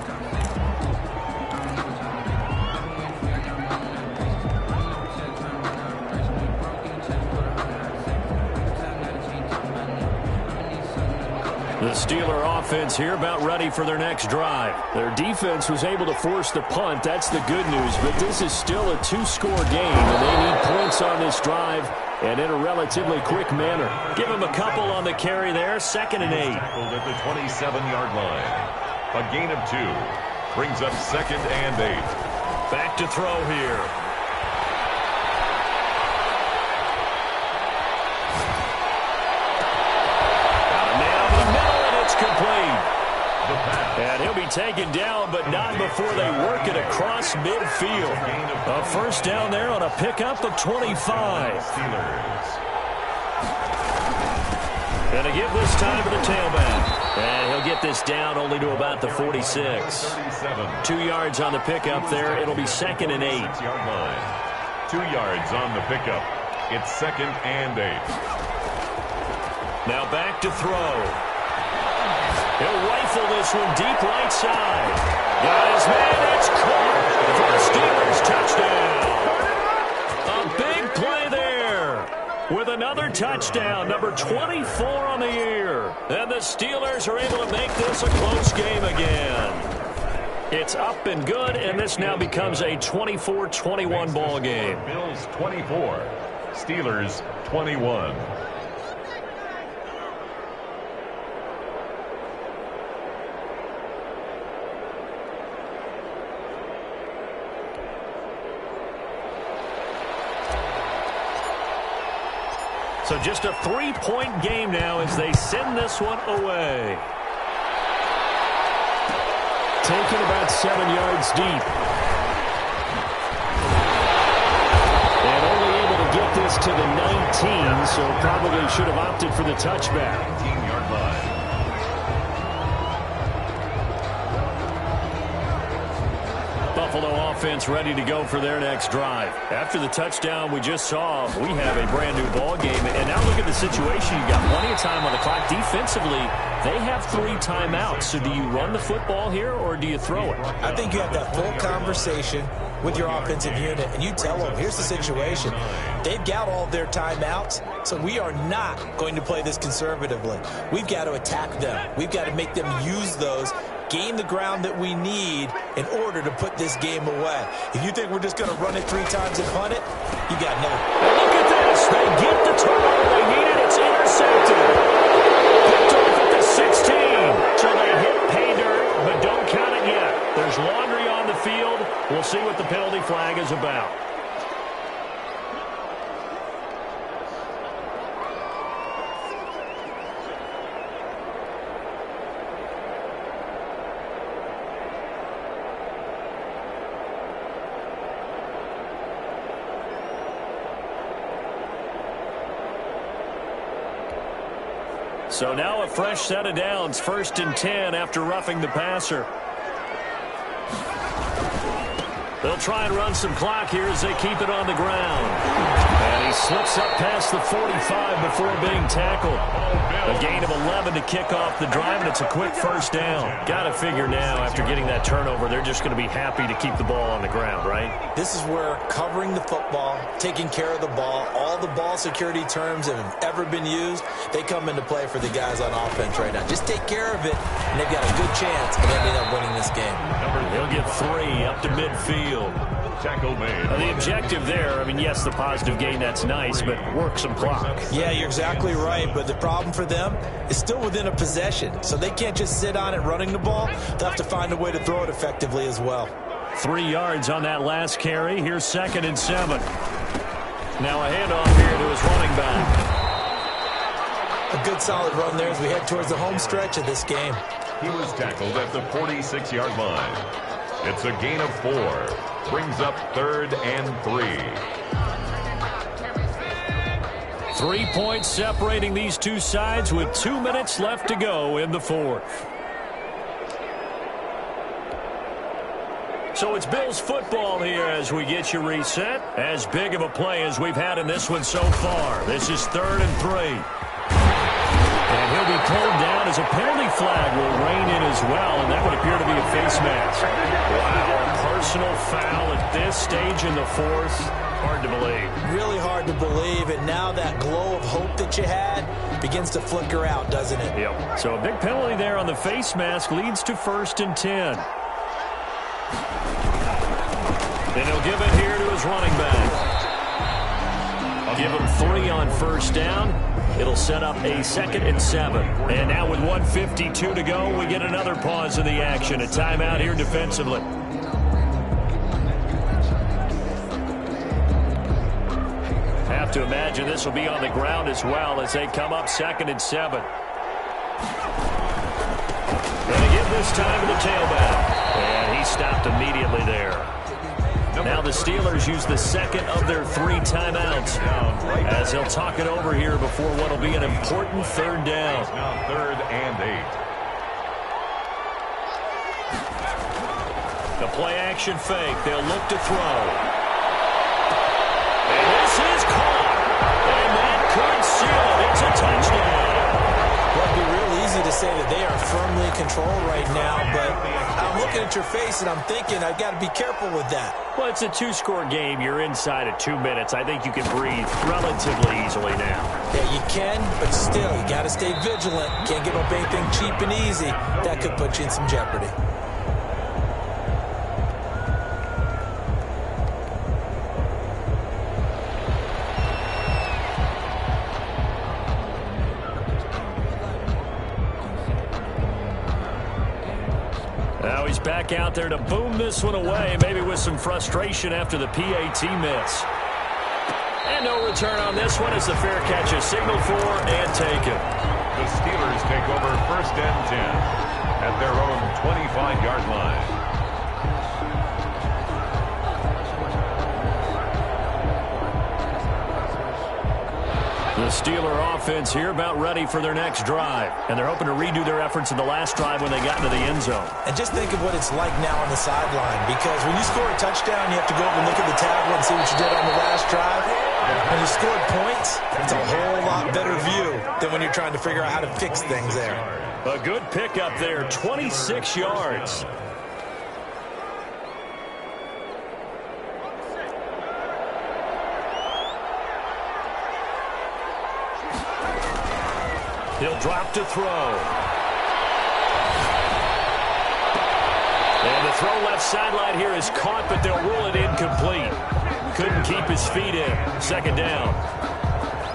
The Steeler offense here about ready for their next drive. Their defense was able to force the punt. That's the good news. But this is still a 2-score game, and they need points on this drive and in a relatively quick manner. Give them a couple on the carry there. 2nd and 8. Tackled at the 27-yard line. A gain of 2. Brings up 2nd and 8. Back to throw here. Complete. And he'll be taken down, but not before they work it across midfield. A 1st down there on a pickup of 25. And a give this time to the tailback. And he'll get this down only to about the 46. 2 yards on the pickup there. It'll be 2nd and 8. 2 yards on the pickup. It's 2nd and 8. Now back to throw. He'll rifle this one deep right side. Got his man. It's caught for a Steelers touchdown. A big play there with another touchdown, number 24 on the year. And the Steelers are able to make this a close game again. It's up and good, and this now becomes a 24-21 ball game. Bills 24, Steelers 21. So just a 3-point game now as they send this one away. Taken about 7 yards deep. And only able to get this to the 19, so probably should have opted for the touchback. 19-yard line. Buffalo offense ready to go for their next drive. After the touchdown we just saw, we have a brand new ball game. And now look at the situation. You've got plenty of time on the clock. Defensively, they have 3 timeouts. So do you run the football here or do you throw it? I think you have that full conversation with your offensive unit, and you tell them, here's the situation. They've got all their timeouts, so we are not going to play this conservatively. We've got to attack them. We've got to make them use those, gain the ground that we need in order to put this game away. If you think we're just going to run it 3 times and punt it, you got no. Look at this. They get the turnover they needed. It's intercepted. Picked off at the 16. So they hit pay dirt, but don't count it yet. There's laundry on the field. We'll see what the penalty flag is about. So now a fresh set of downs, 1st and 10 after roughing the passer. They'll try and run some clock here as they keep it on the ground. And He slips up past the 45 before being tackled. A gain of 11 to kick off the drive, and it's a quick first down. Got to figure now, after getting that turnover, they're just going to be happy to keep the ball on the ground, right? This is where covering the football, taking care of the ball, all the ball security terms that have ever been used, they come into play for the guys on offense right now. Just take care of it, and they've got a good chance of ending up winning this game. They'll get 3 up to midfield. Tackle made. The objective there, I mean, yes, the positive gain, that's nice, but work some clock. Yeah, you're exactly right, but the problem for them is still within a possession, so they can't just sit on it running the ball. They'll have to find a way to throw it effectively as well. 3 yards on that last carry. Here's 2nd and 7. Now a handoff here to his running back. A good solid run there as we head towards the home stretch of this game. He was tackled at the 46-yard line. It's a gain of 4. Brings up 3rd and 3. 3 points separating these two sides with 2 minutes left to go in the 4th. So it's Bills football here as we get you reset. As big of a play as we've had in this one so far. This is 3rd and 3. And he'll be pulled down as a penalty flag will rein in as well, and that would appear to be a face mask. Wow, a personal foul at this stage in the 4th. Hard to believe. Really hard to believe, and now that glow of hope that you had begins to flicker out, doesn't it? Yep. So a big penalty there on the face mask leads to 1st and 10. And he'll give it here to his running back. Give him 3 on 1st down. It'll set up a 2nd and 7. And now with 1:52 to go, we get another pause in the action. A timeout here defensively. Have to imagine this will be on the ground as well as they come up 2nd and 7. Going to give this time to the tailback. And he stopped immediately there. Now the Steelers use the 2nd of their 3 timeouts as they'll talk it over here before what will be an important 3rd down. Now 3rd and 8. The play action fake. They'll look to throw. And this is caught. And that could seal it. It's a touchdown. Well, it'd be real easy to say that they are firmly in control right now, but I'm looking at your face and I'm thinking I've got to be careful with that. Well, it's a 2-score game. You're inside of 2 minutes. I think you can breathe relatively easily now. Yeah, you can, but still, you got to stay vigilant. Can't give up anything cheap and easy. That could put you in some jeopardy. Now he's back out there to boom this one away, maybe with some frustration after the PAT miss. And no return on this one as the fair catch is signaled for and taken. The Steelers take over 1st and 10 at their own 25-yard line. The Steeler offense here about ready for their next drive. And they're hoping to redo their efforts in the last drive when they got into the end zone. And just think of what it's like now on the sideline, because when you score a touchdown, you have to go over and look at the tablet and see what you did on the last drive. When you scored points, it's a whole lot better view than when you're trying to figure out how to fix things there. A good pickup there, 26 yards. He'll drop to throw. And the throw left sideline here is caught, but they'll rule it incomplete. Couldn't keep his feet in. 2nd down.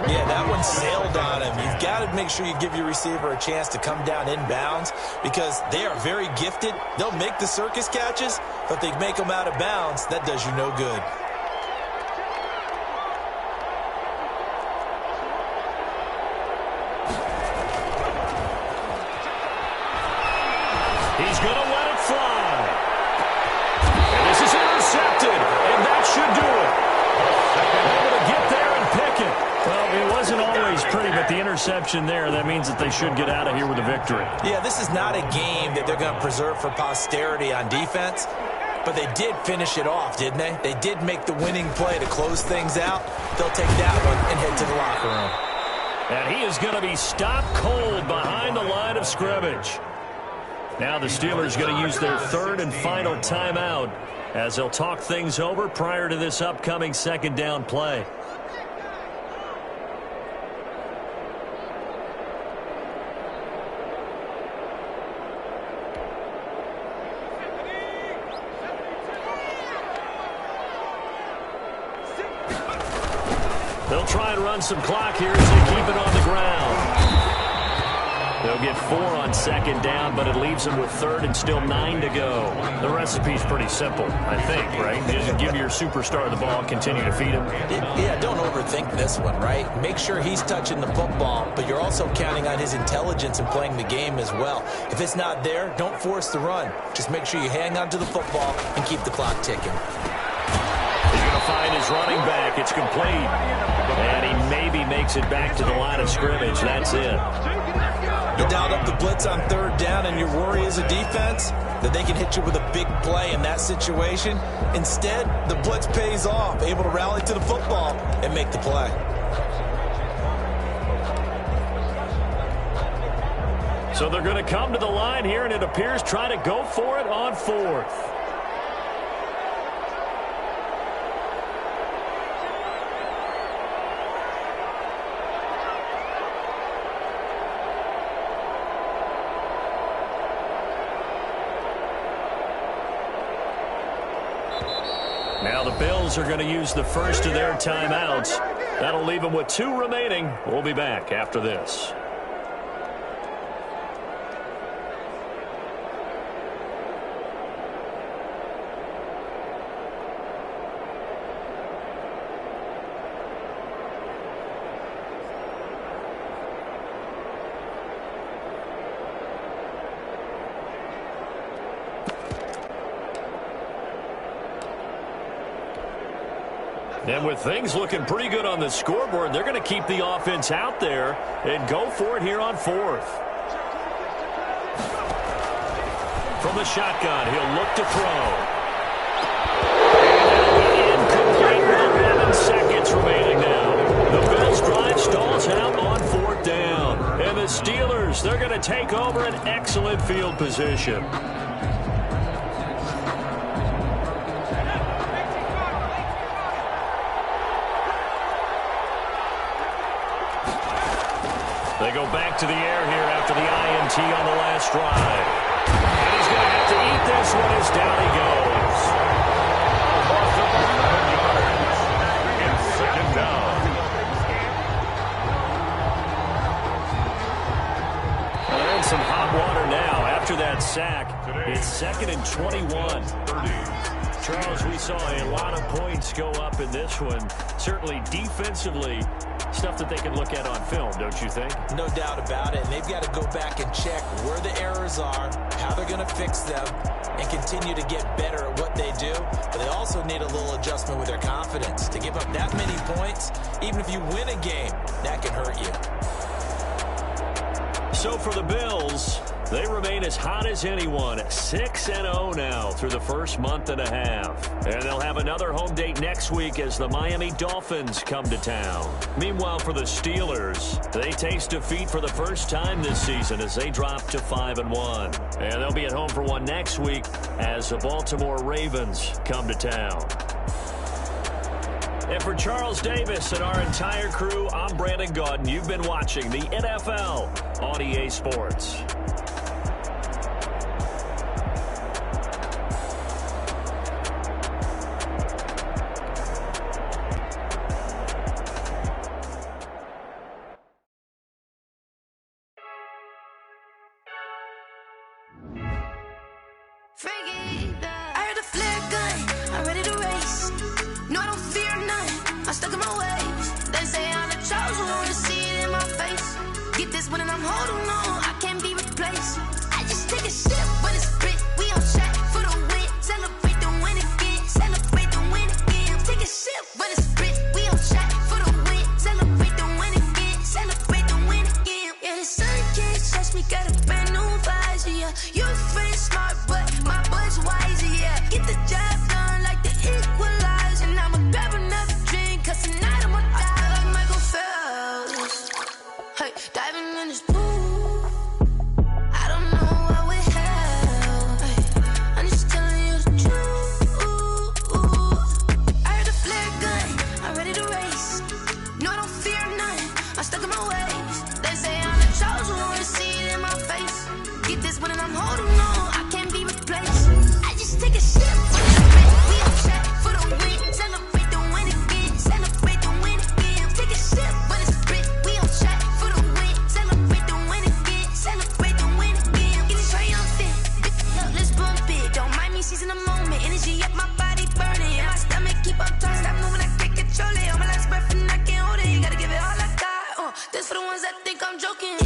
Yeah, that one sailed on him. You've got to make sure you give your receiver a chance to come down inbounds because they are very gifted. They'll make the circus catches, but they make them out of bounds. That does you no good. He's going to let it fly. And this is intercepted, and that should do it. Able to get there and pick it. Well, it wasn't always pretty, but the interception there, that means that they should get out of here with a victory. Yeah, this is not a game that they're going to preserve for posterity on defense. But they did finish it off, didn't they? They did make the winning play to close things out. They'll take that one and head to the locker room. And he is going to be stopped cold behind the line of scrimmage. Now the Steelers going to use their third and final timeout as they'll talk things over prior to this upcoming second down play. They'll try and run some clock here as they keep it on the ground. They'll get 4 on second down, but it leaves them with third and still 9 to go. The recipe's pretty simple, I think, right? Just give your superstar the ball, continue to feed him. Yeah, don't overthink this one, right? Make sure he's touching the football, but you're also counting on his intelligence in playing the game as well. If it's not there, don't force the run. Just make sure you hang on to the football and keep the clock ticking. He's going to find his running back. It's complete. And he maybe makes it back to the line of scrimmage. That's it. You dialed up the blitz on third down, and your worry as a defense that they can hit you with a big play in that situation. Instead, the blitz pays off, able to rally to the football and make the play. So they're going to come to the line here, and it appears try to go for it on fourth. Now the Bills are going to use the first of their timeouts. That'll leave them with 2 remaining. We'll be back after this. And with things looking pretty good on the scoreboard, they're going to keep the offense out there and go for it here on fourth. From the shotgun, he'll look to throw. And incomplete with 11 seconds remaining now. The Bills drive stalls out on fourth down. And the Steelers, they're going to take over an excellent field position. They go back to the air here after the INT on the last drive. And he's going to have to eat this one as down he goes. And second down. They're in some hot water now after that sack. It's 2nd and 21. Charles, we saw a lot of points go up in this one. Certainly defensively, stuff that they can look at on film, don't you think? No doubt about it. And they've got to go back and check where the errors are, how they're going to fix them, and continue to get better at what they do. But they also need a little adjustment with their confidence. To give up that many points, even if you win a game, that can hurt you. So for the Bills, they remain as hot as anyone, 6-0 now through the first month and a half. And they'll have another home date next week as the Miami Dolphins come to town. Meanwhile, for the Steelers, they taste defeat for the first time this season as they drop to 5-1. And they'll be at home for one next week as the Baltimore Ravens come to town. And for Charles Davis and our entire crew, I'm Brandon Gaudin. You've been watching the NFL on EA Sports. You friend smart, but my bud's wise, yeah. Get the job. Hey, diving in this pool. I don't know what we have. Hey, I'm just telling you the truth. I heard the flare gun. I'm ready to race. No, I don't fear nothing. I'm stuck in my ways. They say I'm the chosen one. See it in my face. Get this one and I'm holding on. I can't be replaced. I just take a sip. We on track for the win. Celebrate the win again. Celebrate the win again. Take a sip, but it's Brit. We on track for the win. Celebrate the win again. Celebrate the win again. Get it triumphant. Look, let's bump it. Don't mind me seizing the moment. Energy up my body burning. And my stomach keep up tight. Stop moving, I can't control it. On my last breath and I can't hold it. You gotta give it all I got. This for the ones that think I'm joking.